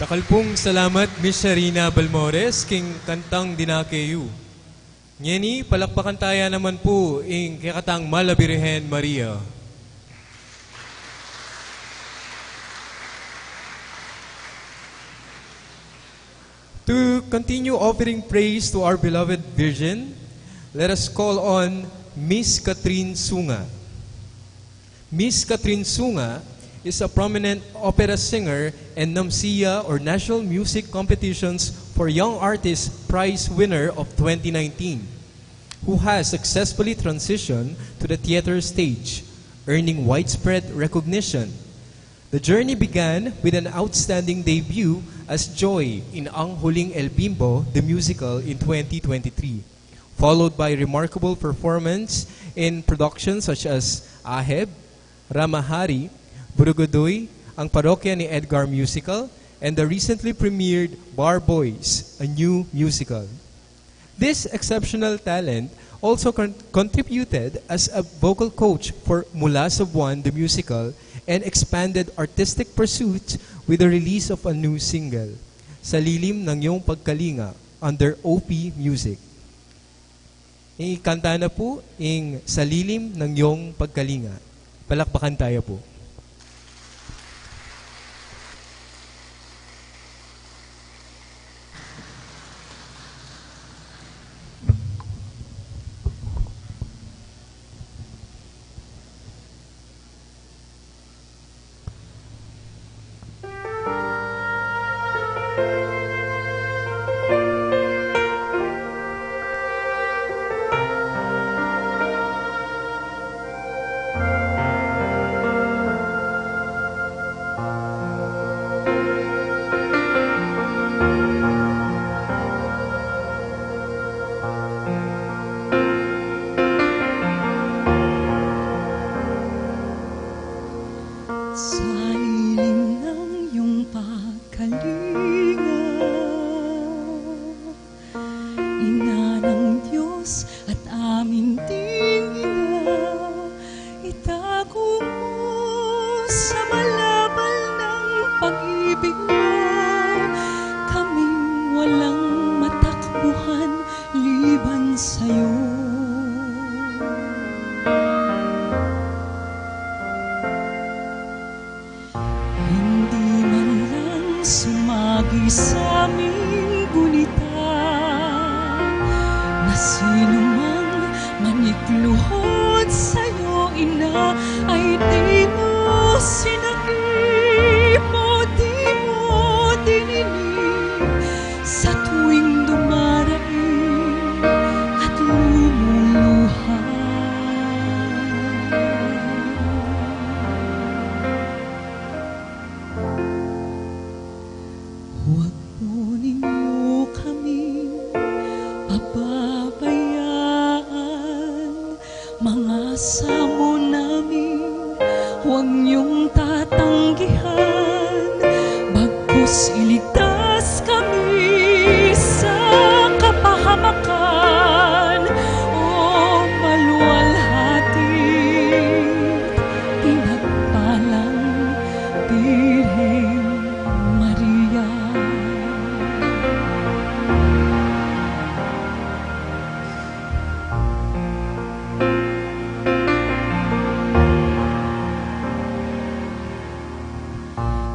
Takalpong salamat, Miss Sharina Balmores, king kantang dinakeyu. Ngeni, palakpakan tayo naman po ing kikatang Malabirhen Maria. To continue offering praise to our beloved Virgin, let us call on Miss Catherine Sunga. Miss Catherine Sunga is a prominent opera singer and NAMSIA or National Music Competitions for Young Artists Prize winner of 2019, who has successfully transitioned to the theater stage, earning widespread recognition. The journey began with an outstanding debut as Joy in Ang Huling El Bimbo, the musical, in 2023, followed by remarkable performance in productions such as Aheb, Ramahari, Burugodoy, Ang Parokya ni Edgar musical, and the recently premiered Bar Boys, a new musical. This exceptional talent also contributed as a vocal coach for Mula sa Buwan, the musical, and expanded artistic pursuits with the release of a new single, Sa Lilim ng Iyong Pagkalinga, under OP Music. Ikanta na po ing Sa Lilim ng Iyong Pagkalinga. Palakpakan tayo po.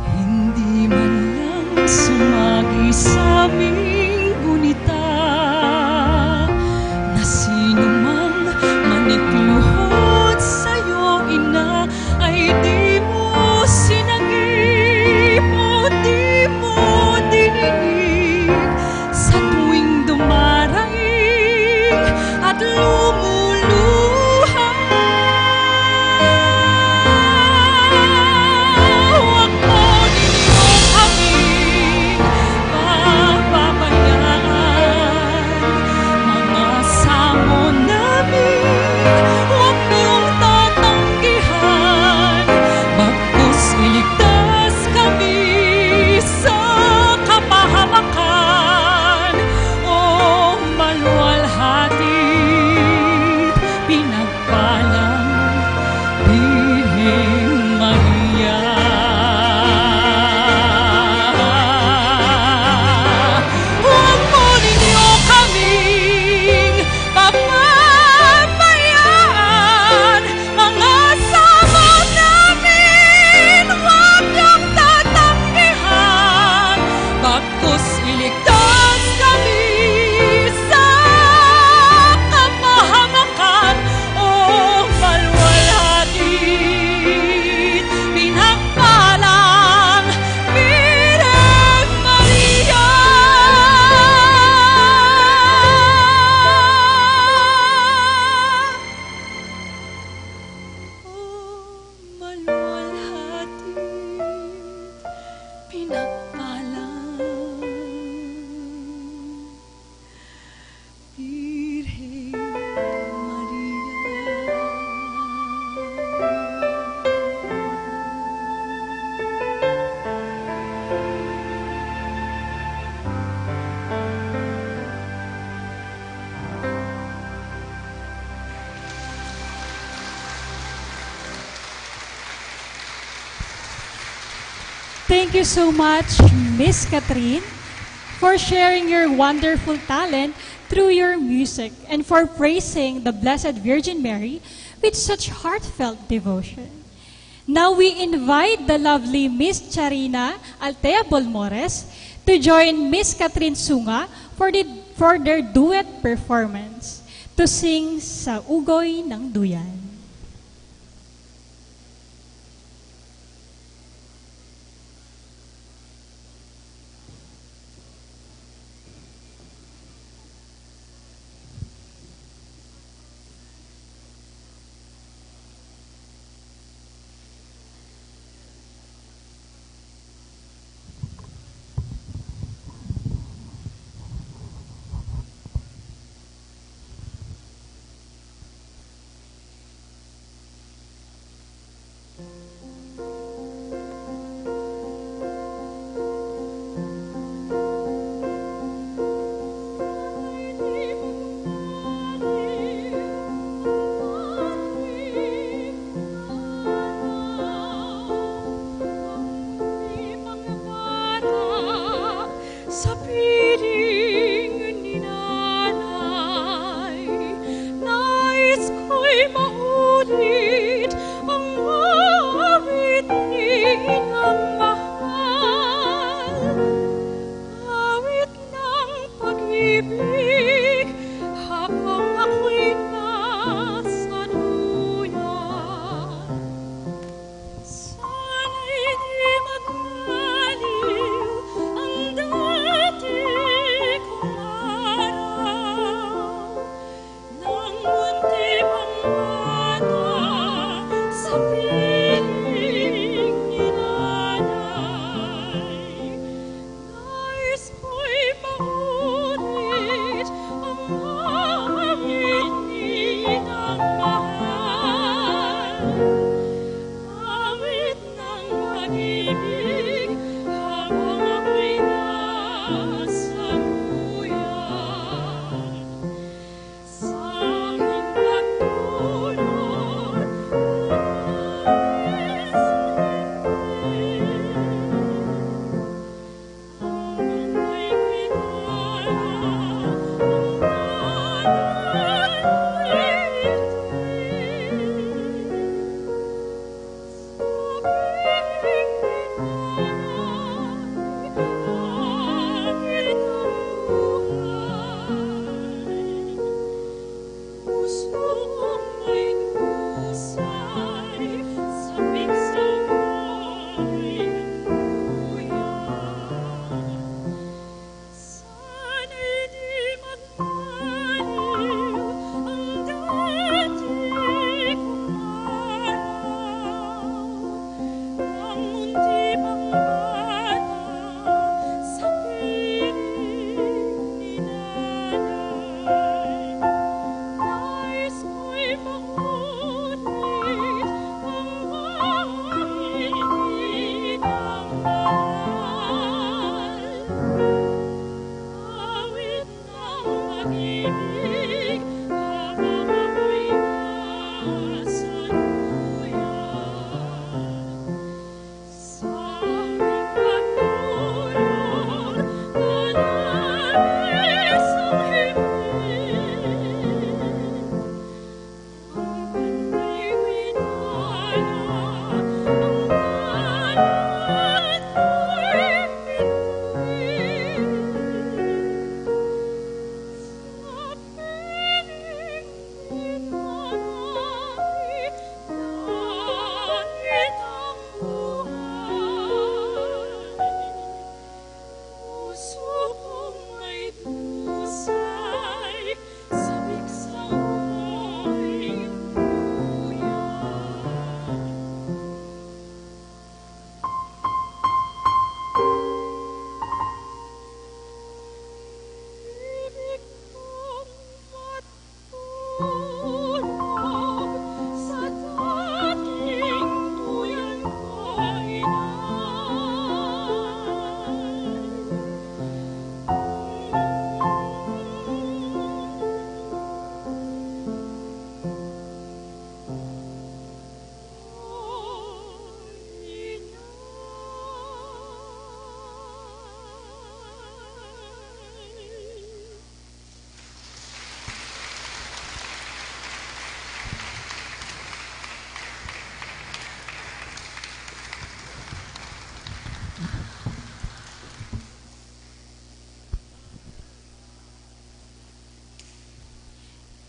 Hindi man lang you so much, Miss Catherine, for sharing your wonderful talent through your music and for praising the Blessed Virgin Mary with such heartfelt devotion. Now we invite the lovely Miss Charina Altea Bolmores to join Miss Catherine Sunga for their duet performance to sing sa Ugoy ng Duyan.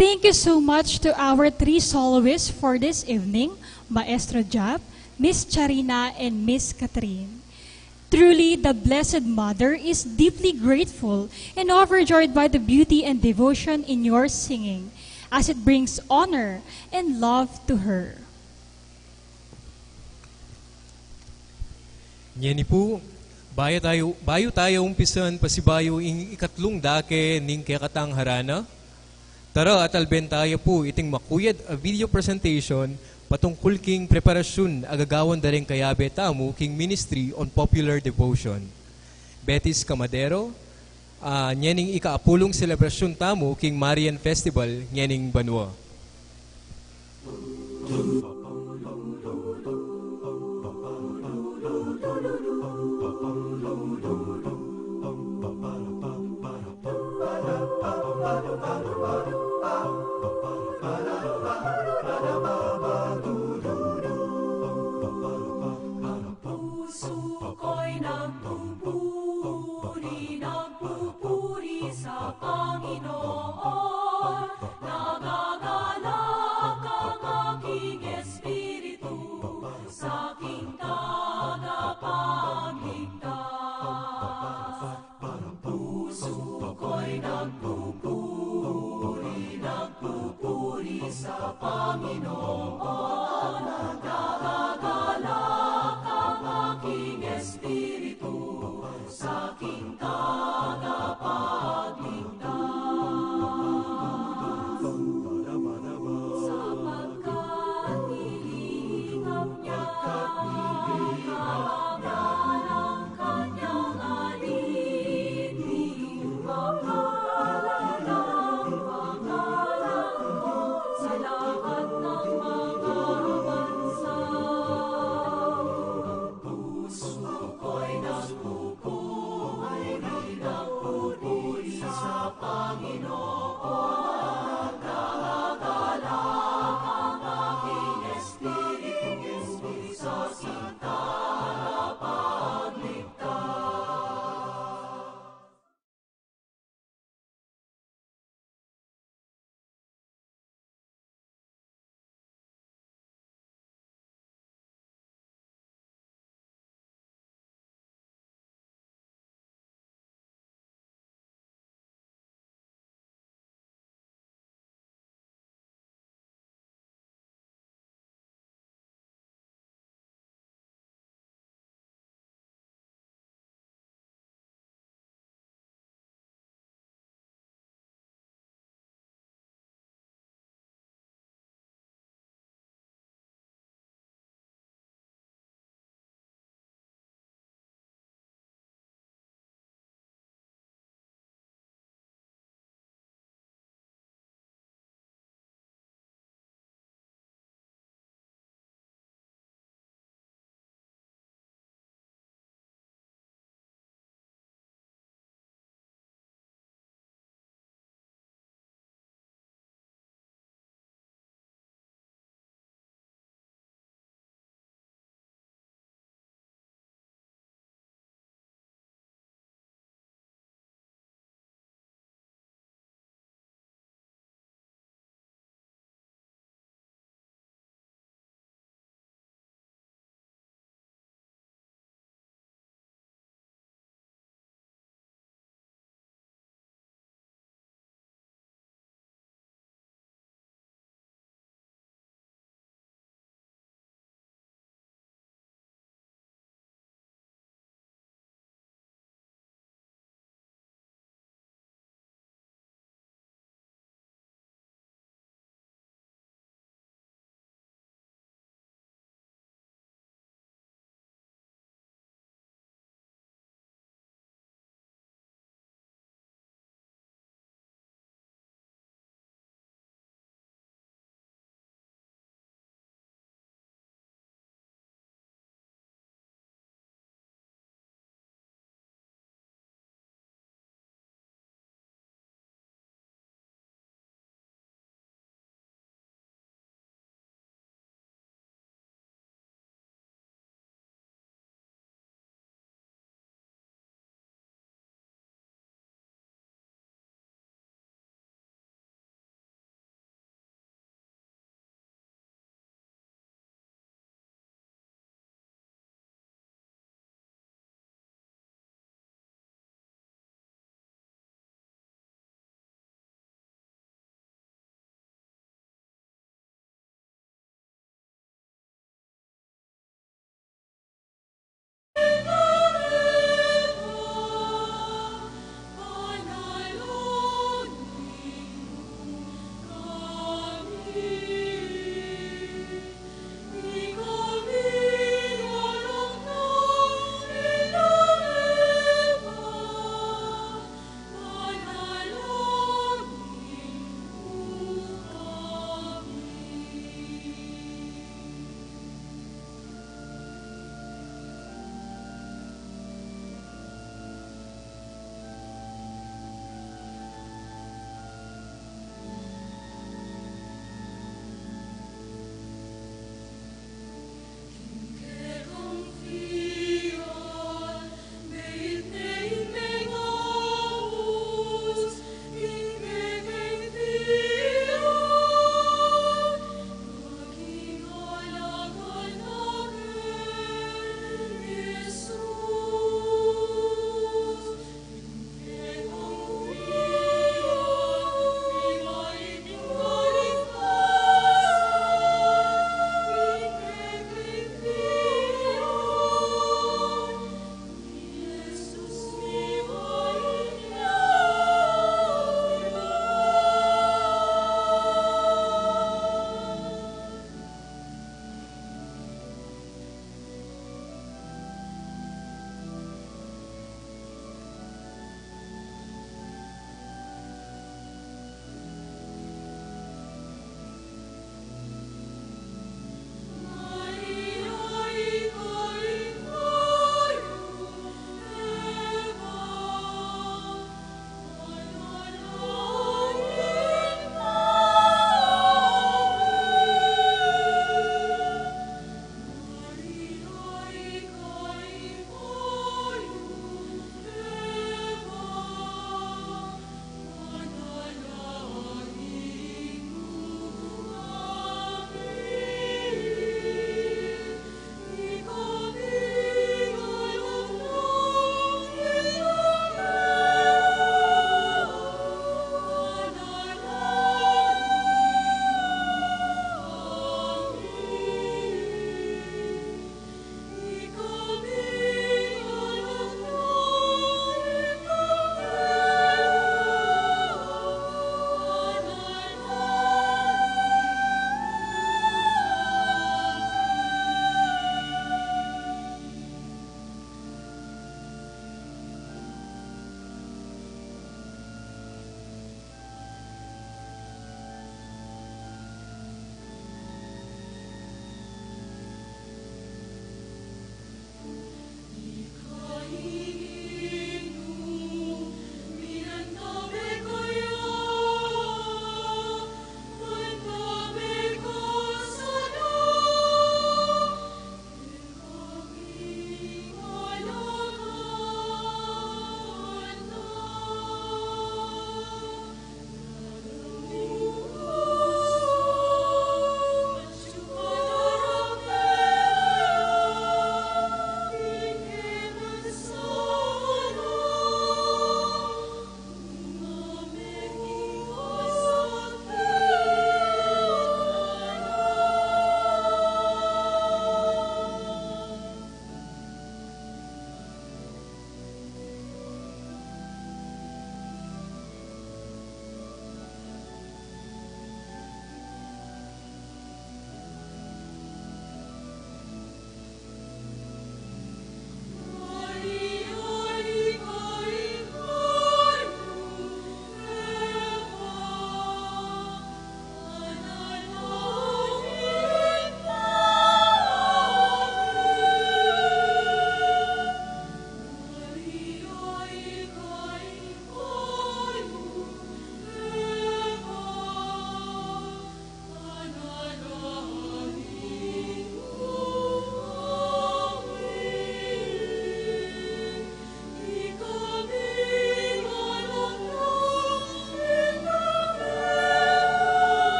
Thank you so much to our three soloists for this evening, Maestro Jap, Miss Charina, and Miss Catherine. Truly, the Blessed Mother is deeply grateful and overjoyed by the beauty and devotion in your singing, as it brings honor and love to her. Nyeni po, bayo tayo umpisan pasibayo ing ikatlong dake ning kayakatang harana. Tara at alben tayo po iting makuyad a video presentation patungkol king preparasyon agagawan daring kayabe tamo king Ministry on Popular Devotion. Betis Camadero, nyening ikaapulong selebrasyon tamo king Marian Festival nyening Banwa. Nagpupuri sa Panginoon, nagagalak ang aking Espiritu.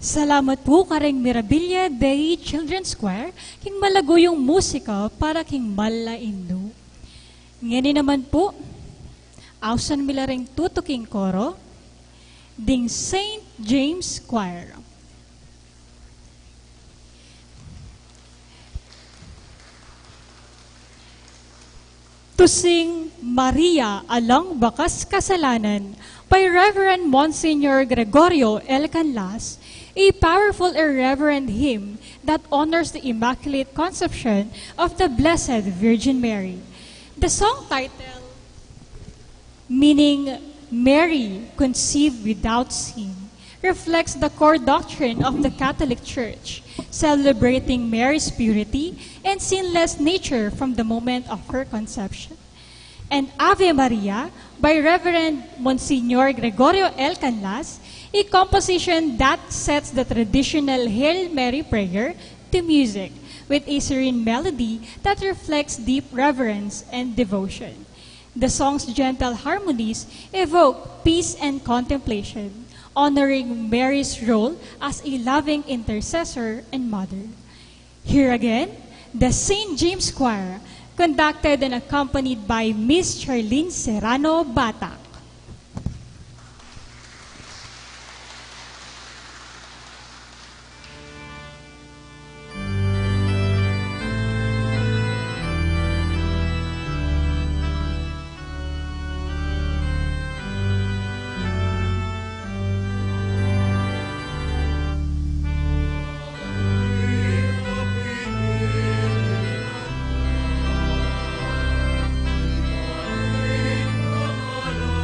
Salamat po kareng Mirabilia Day Children's Choir, king malago yung musika para king malaindo. Ngayon naman po, ausan milaring tutuking koro, ding St. James Choir. To sing Maria Alang Bakas Kasalanan by Reverend Monsignor Gregorio L. Canlas, a powerful irreverent hymn that honors the Immaculate Conception of the Blessed Virgin Mary. The song title, meaning Mary conceived without sin, reflects the core doctrine of the Catholic Church, celebrating Mary's purity and sinless nature from the moment of her conception. And Ave Maria by Reverend Monsignor Gregorio L. Canlas, a composition that sets the traditional Hail Mary prayer to music with a serene melody that reflects deep reverence and devotion. The song's gentle harmonies evoke peace and contemplation, honoring Mary's role as a loving intercessor and mother. Here again, the St. James Choir, conducted and accompanied by Miss Charlene Serrano Batak. Amen.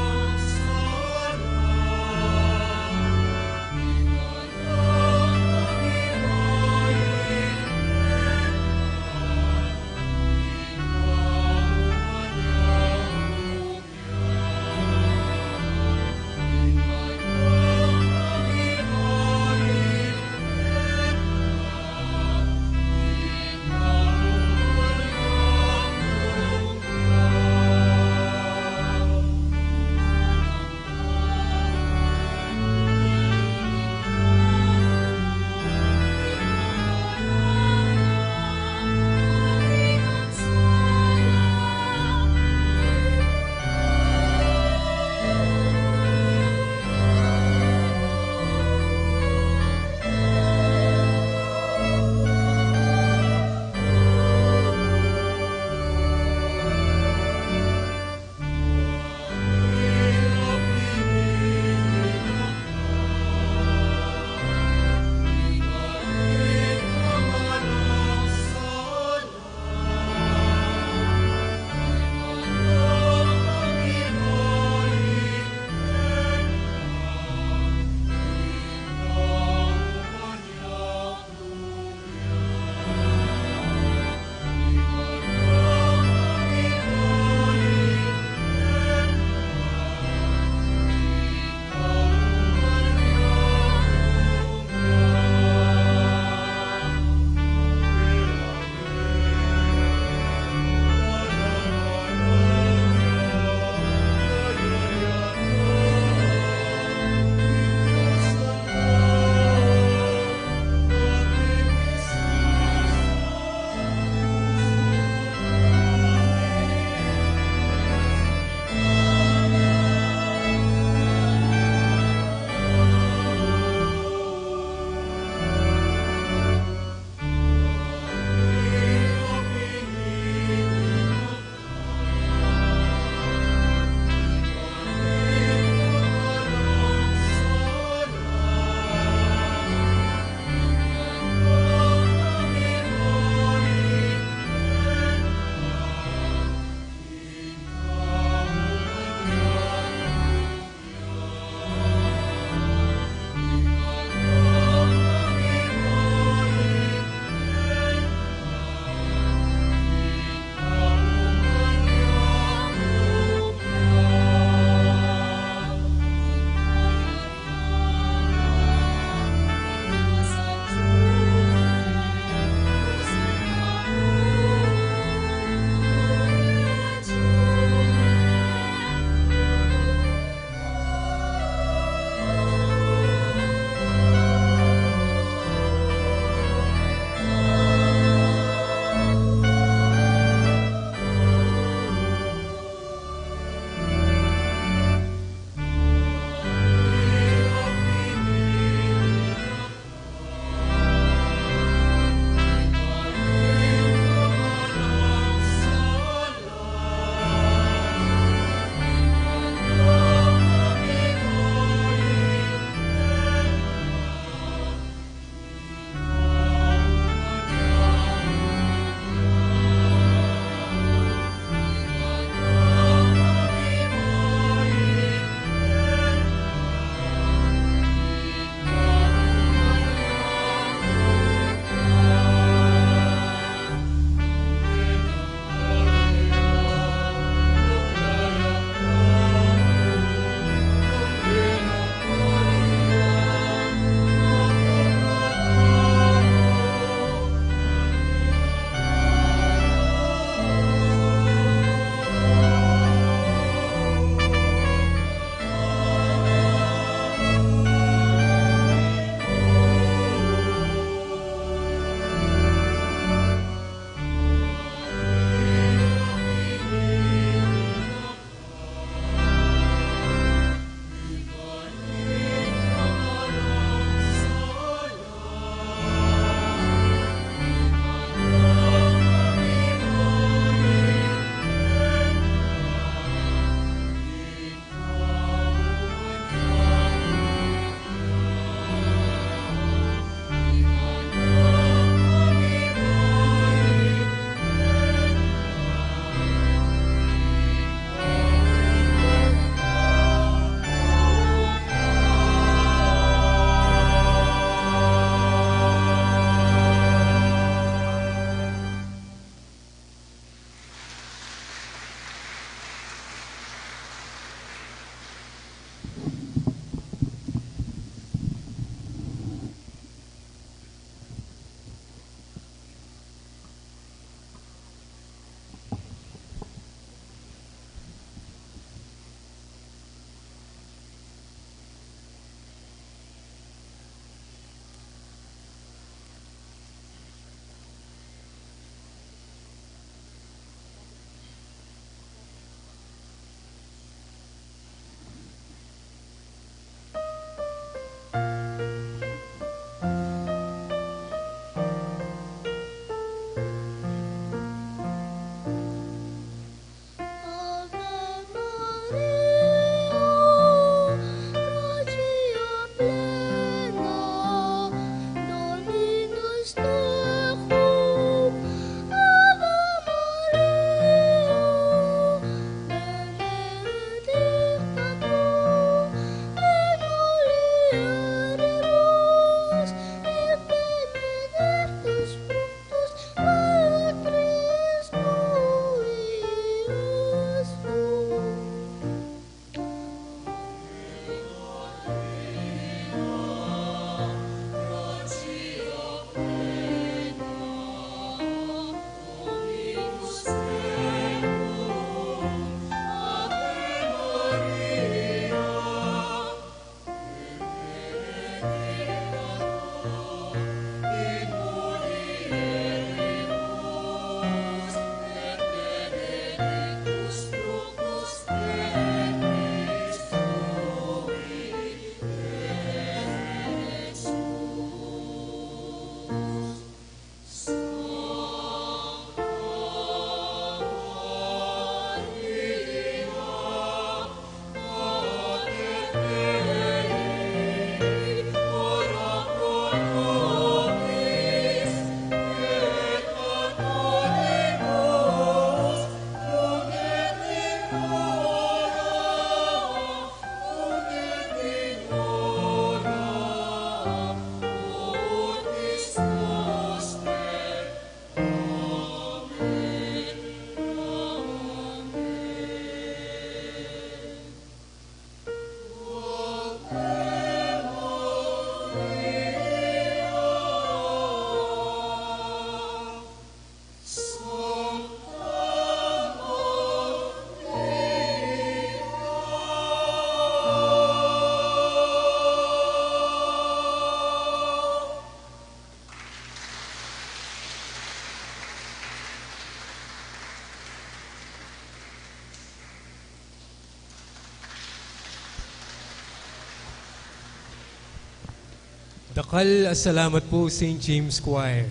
Dakal salamat po St. James Choir.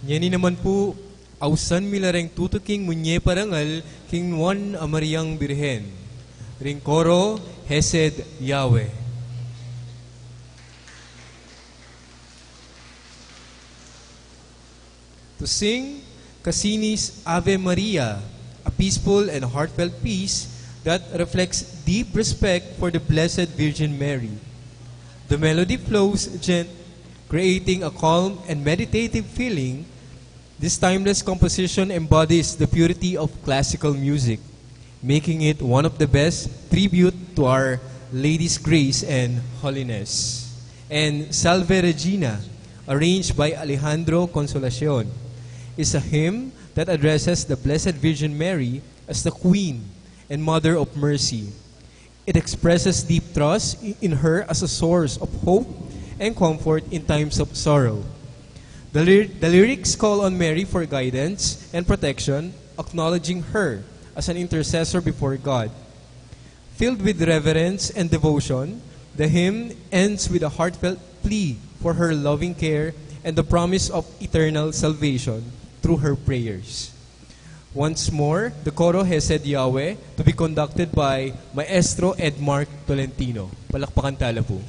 Nyani naman po, ausan milareng tutuking munye parangal king Juan Amariyang Birhen. Ring koro, Hesed Yahweh. To sing Cassini's Ave Maria, a peaceful and heartfelt peace that reflects deep respect for the Blessed Virgin Mary. The melody flows creating a calm and meditative feeling. This timeless composition embodies the purity of classical music, making it one of the best tribute to Our Lady's grace and holiness. And Salve Regina, arranged by Alejandro Consolacion, is a hymn that addresses the Blessed Virgin Mary as the Queen and Mother of Mercy. It expresses deep trust in her as a source of hope and comfort in times of sorrow. The lyrics call on Mary for guidance and protection, acknowledging her as an intercessor before God. Filled with reverence and devotion, the hymn ends with a heartfelt plea for her loving care and the promise of eternal salvation through her prayers. Once more, the Coro Hesed Yahweh to be conducted by Maestro Edmark Tolentino. Palakpakan tala po.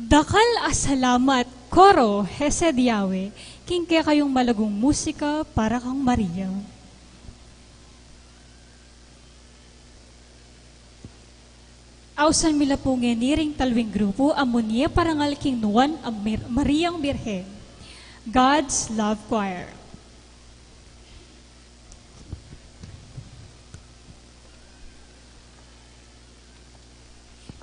Dakal asalamat, koro, hesed Yahweh, king kaya kayong malagong musika para kang Maria. Ausan mila po ngeniring talwing grupo, amunye parangal king nuwan Mariang Birhen. God's Love Choir.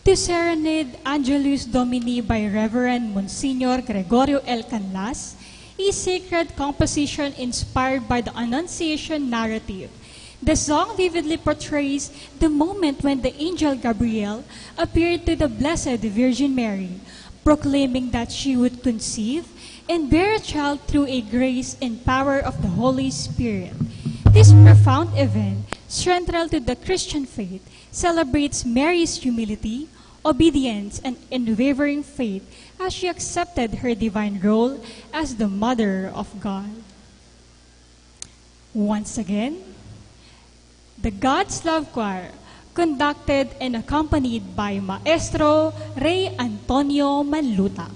To serenade Angelus Domini by Reverend Monsignor Gregorio L. Canlas, a sacred composition inspired by the Annunciation narrative. The song vividly portrays the moment when the angel Gabriel appeared to the Blessed Virgin Mary, proclaiming that she would conceive and bear a child through a grace and power of the Holy Spirit. This profound event, central to the Christian faith, celebrates Mary's humility, obedience, and unwavering faith as she accepted her divine role as the Mother of God. Once again, the God's Love Choir, conducted and accompanied by Maestro Rey Antonio Manlutak.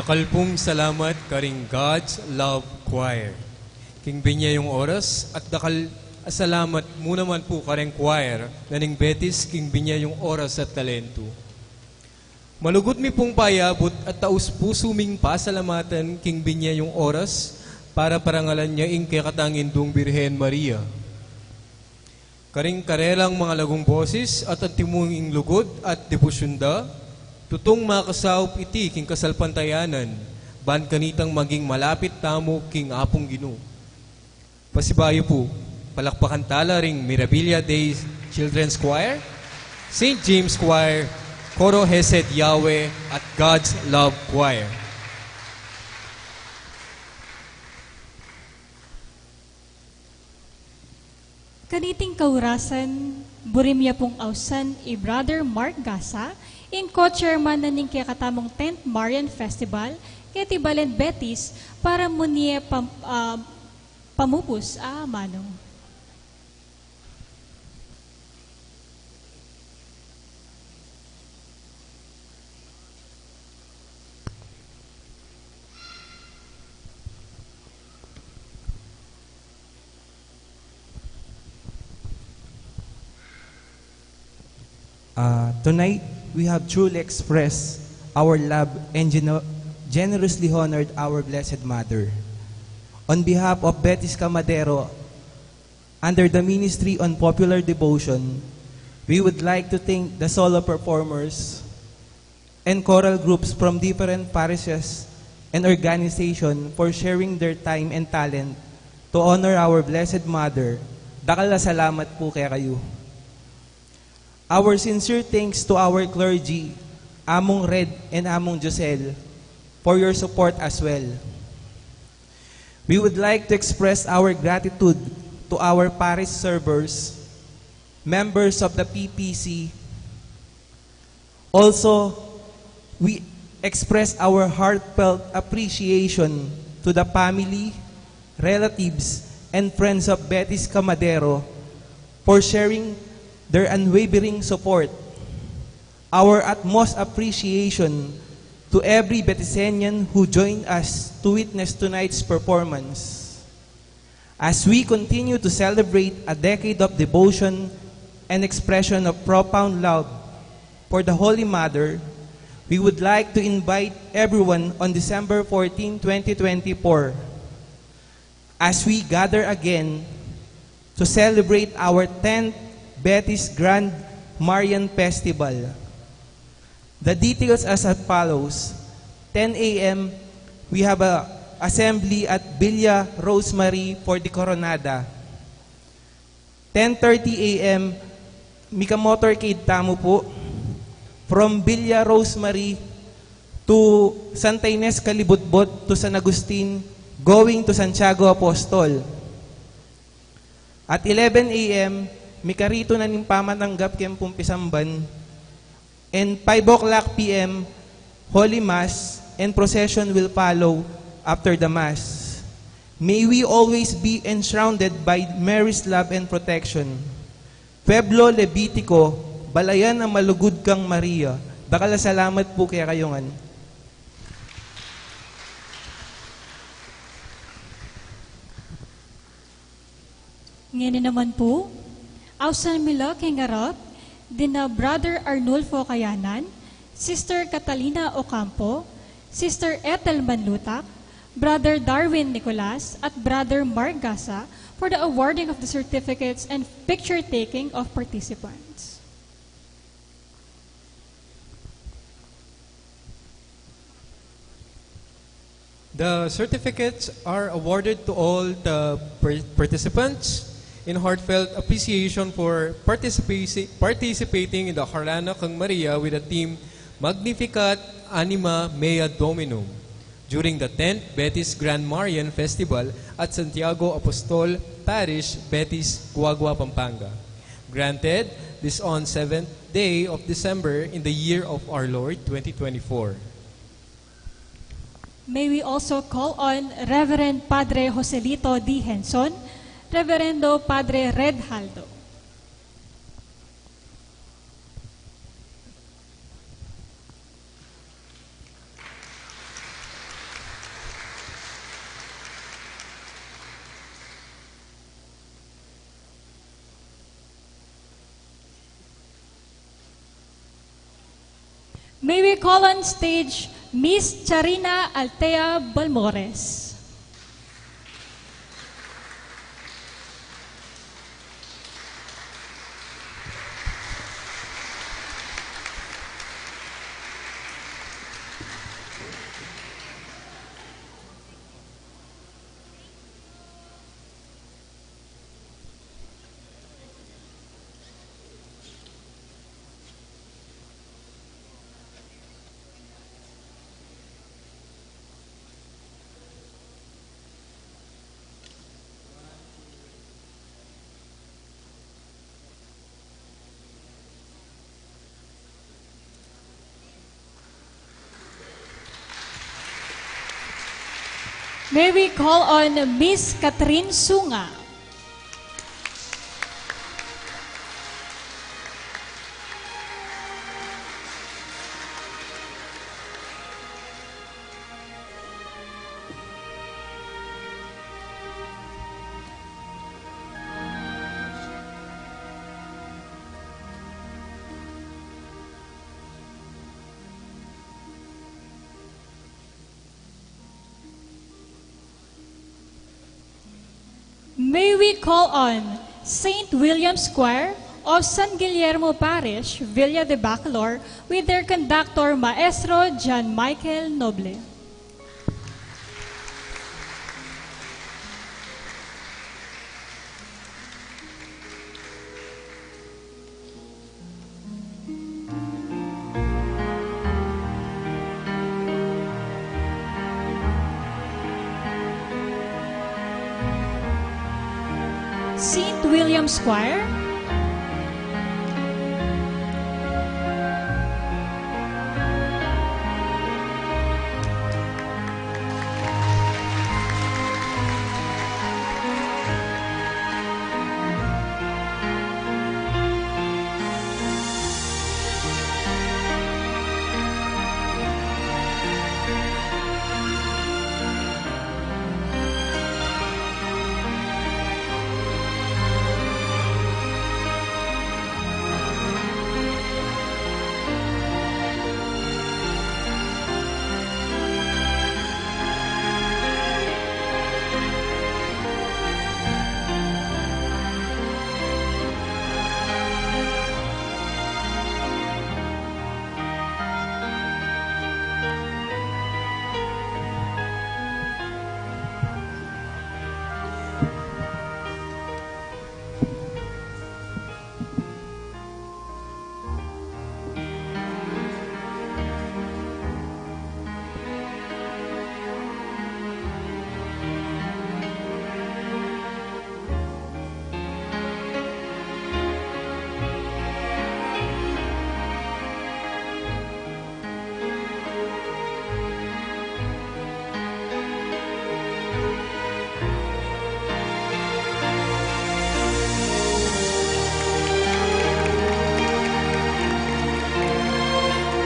Dakal pong salamat karing God's Love Choir. King binya yung oras at dakal salamat mo naman po karing choir na ning Betis king binya yung oras at talento. Malugot mi pong payabot at taus puso ming pasalamatan king binya yung oras para parangalan niya ing kakatangin dong Birhen Maria. Karing karelang mga lagong boses at antimong ing lugod at debosyon da, tutong makasaup iti king kasalpantayanan, ban kanitang maging malapit tamo king apong Ginoo. Pasibayo po, palakpakan tala ring Mirabilia Day Children's Choir, St. James Choir, Coro Hesed Yahweh at God's Love Choir. Kaniting kaurasan, burimya pong ausan i Brother Mark Gasa, in co-chairman na ning kakatamong 10th Marian Festival, kaya Tibalen Betis, para muniya pamupus a manong. Tonight, we have truly expressed our love and generously honored our Blessed Mother. On behalf of Betis Camadero, under the Ministry on Popular Devotion, we would like to thank the solo performers and choral groups from different parishes and organizations for sharing their time and talent to honor our Blessed Mother. Dakal na salamat po kaya kayo. Our sincere thanks to our clergy, Among Red and Among Josel, for your support as well. We would like to express our gratitude to our parish servers, members of the PPC. Also, we express our heartfelt appreciation to the family, relatives, and friends of Betis Camadero for sharing their unwavering support. Our utmost appreciation to every Betisenian who joined us to witness tonight's performance. As we continue to celebrate a decade of devotion and expression of profound love for the Holy Mother, we would like to invite everyone on December 14, 2024, as we gather again to celebrate our 10th Betis Grand Marian Festival. The details as follows. 10 a.m., we have a assembly at Villa Rosemary for the Coronada. 10:30 a.m., Mika Motorcade tamo po from Villa Rosemary to Santa Ines Kalibutbot to San Agustin going to Santiago Apostol. At 11 a.m., Mikarito na ning pamatanggap kem Pumpisamban. And 5 p.m., Holy Mass and procession will follow after the Mass. May we always be enshrouded by Mary's love and protection. Pueblo Levitico, balayan ang malugod kang Maria. Dakala salamat po kaya kayongan. Ngayon naman po, Ausan Milo Kengarot, dina Brother Arnulfo Kayanan, Sister Catalina Ocampo, Sister Ethel Manlutak, Brother Darwin Nicolas, at Brother Mark Gasa for the awarding of the certificates and picture-taking of participants. The certificates are awarded to all the participants in heartfelt appreciation for participating in the Harana Kang Maria with the theme Magnificat Anima Mea Dominum during the 10th Betis Grand Marian Festival at Santiago Apostol Parish, Betis, Guagua, Pampanga. Granted, this on 7th day of December in the year of our Lord 2024. May we also call on Reverend Padre Joselito D. Henson, Reverendo Padre Red Haldo. May we call on stage Miss Charina Altea Balmores. May we call on Miss Catherine Sunga. May we call on St. William's Choir of San Guillermo Parish, Villa de Bacolor, with their conductor, Maestro John Michael Noble. St. William's Choir.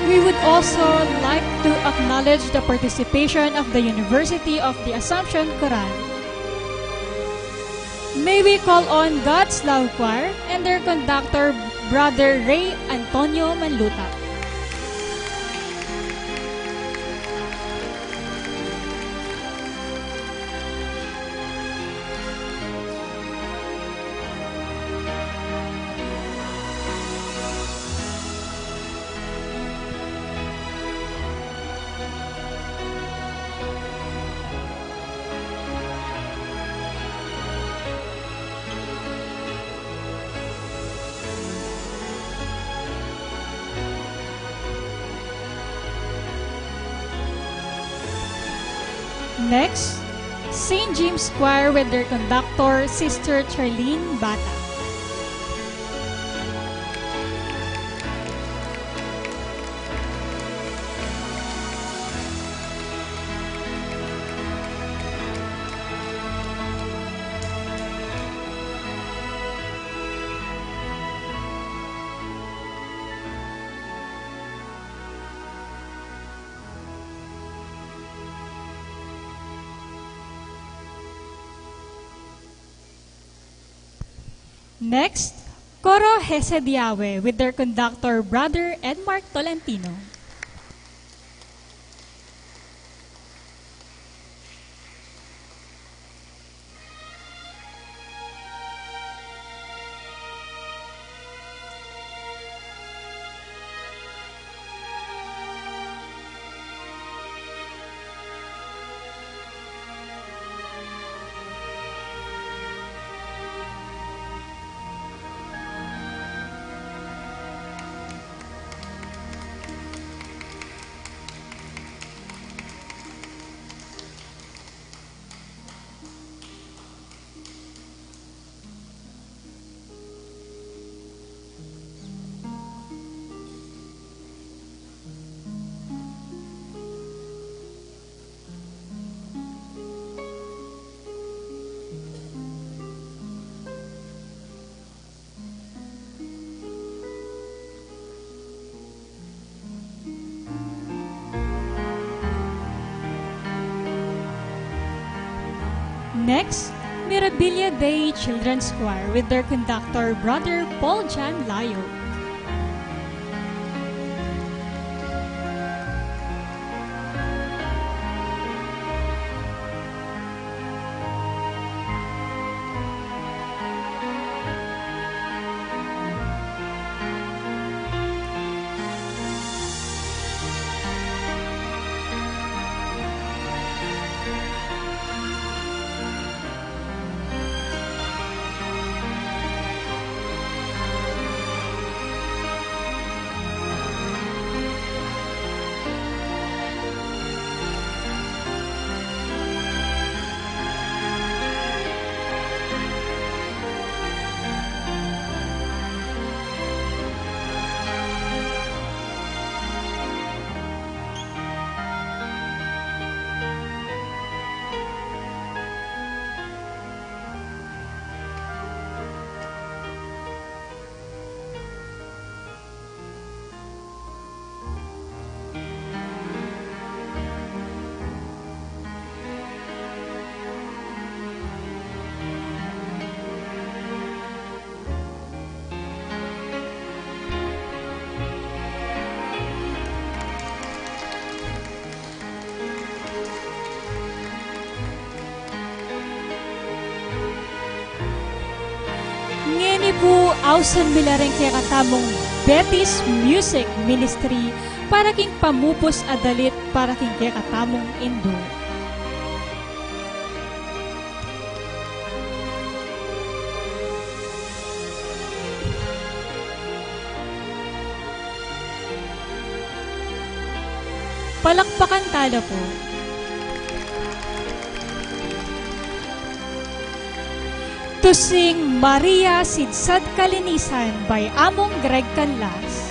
We would also like to acknowledge the participation of the University of the Assumption Quran. May we call on God's Love Choir and their conductor, Brother Ray Antonio Manluta. Next, St. James Choir with their conductor, Sister Charlene Bata. Next, Coro Hesediawe with their conductor, Brother Edmark Tolentino. Next, Mirabilia Day Children's Choir with their conductor, Brother Paul John Layo. Ngeni po ausan milareng kaya katamong Betis Music Ministry para king pamupos adalit para king kaya katamong Indo. Palakpakan tala po. To sing Maria Sidsad Kalinisan by Among Greg Canlas.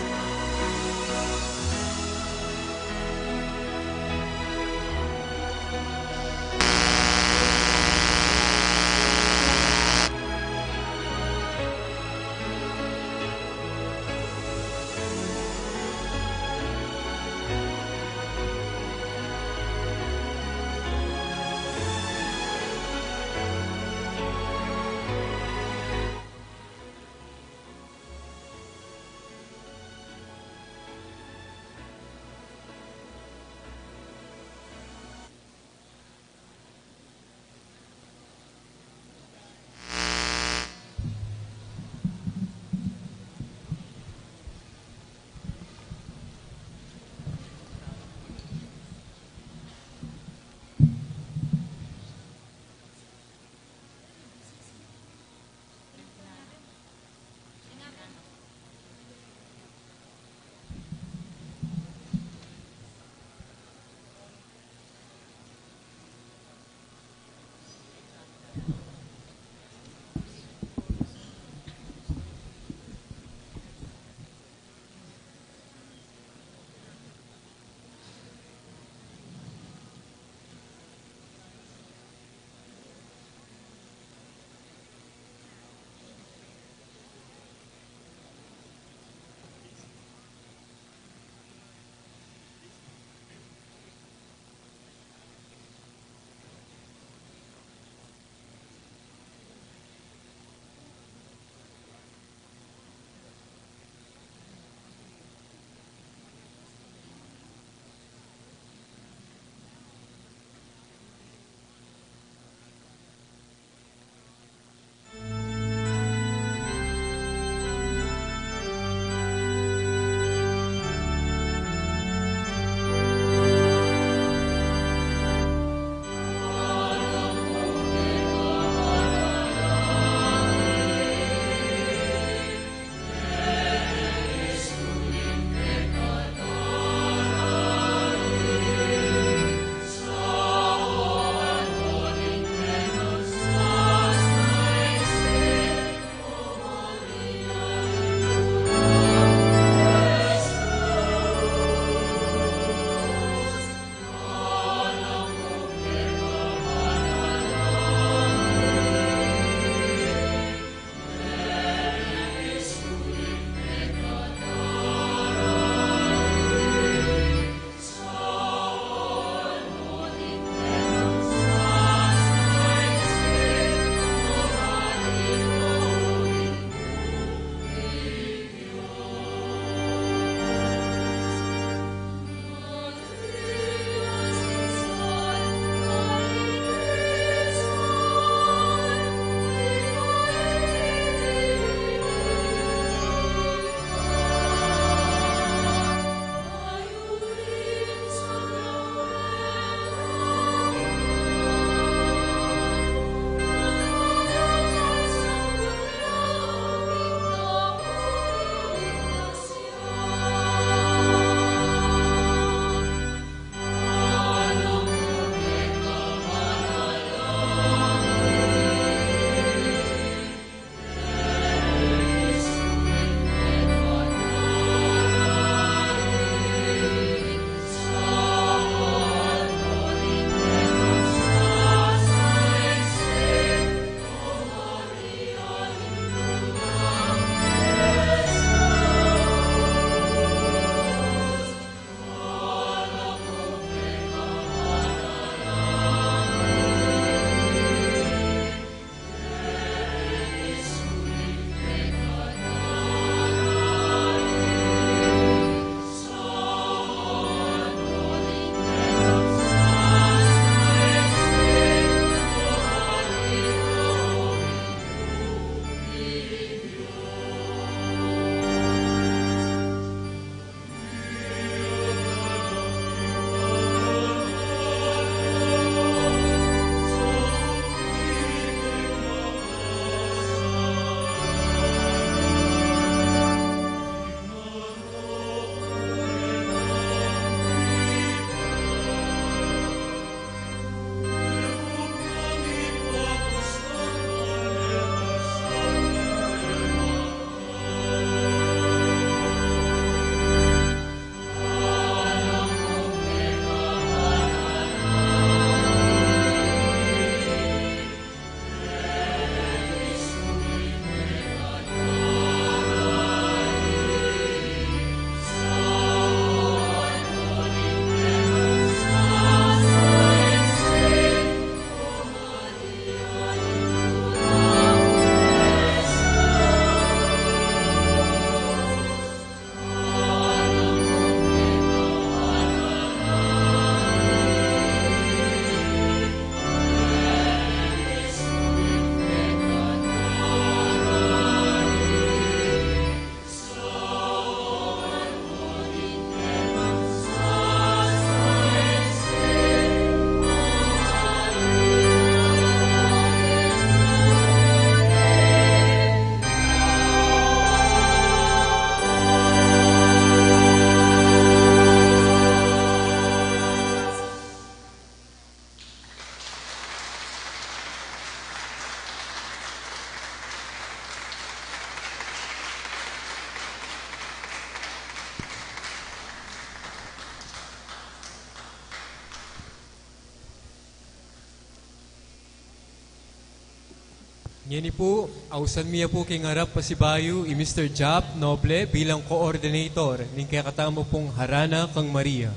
Ngeni po, ausan miya po king harap pasibayo i Mr. Jap Noble bilang coordinator ning kaya katamo pong Harana kang Maria.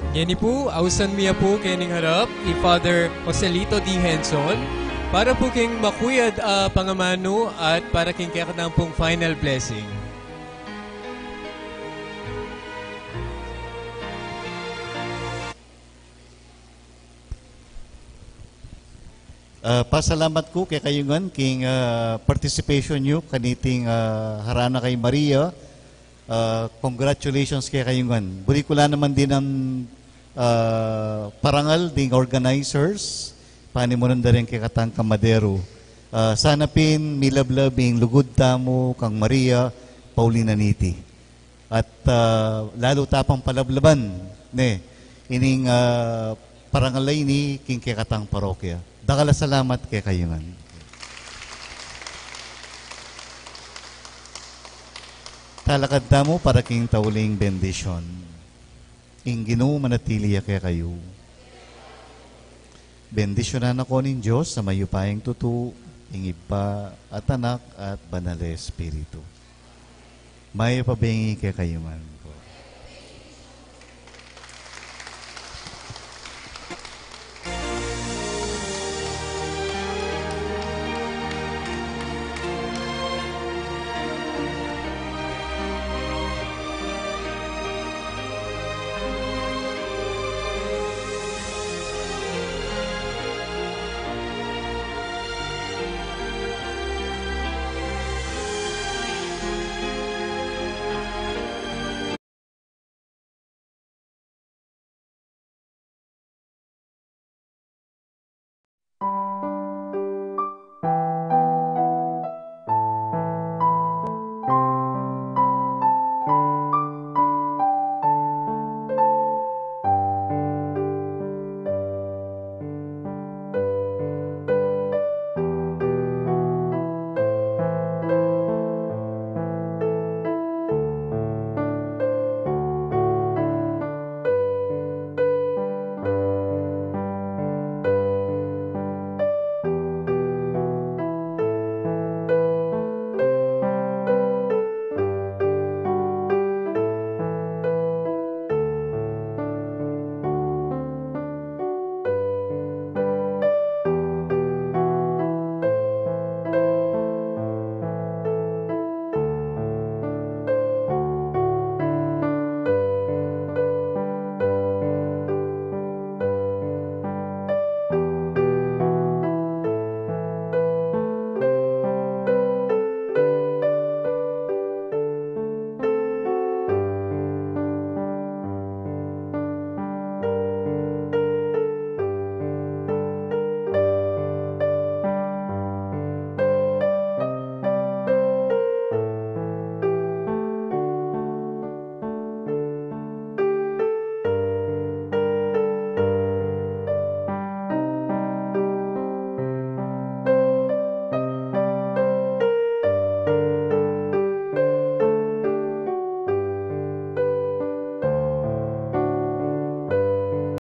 Ngeni po, ausan miya po kening harap i Father Joselito D. Henson para po king makuyad pangamano at para king kaya pong final blessing. Pasalamat ko kay kayungan king participation nyo kaniting Harana kay Maria. Congratulations kay kayungan. Buri ko lang naman din ang parangal ding organizers. Panimunan na rin kay Katang Kamadero. Sana pin milablabing lugod tamo kang Maria Paulina Niti. At lalo tapang palablaban ne ining parangalay ni king kay Katang Parokya. Dakala salamat kay kayungan. Talakad mo para king tauling bendisyon. Ing Ginoo manatili kay kayo. Bendisyonan ako ning Diyos sa mayupayang tutu, ing Iba at Anak at Banal na Espiritu. May pabengi kay kayungan.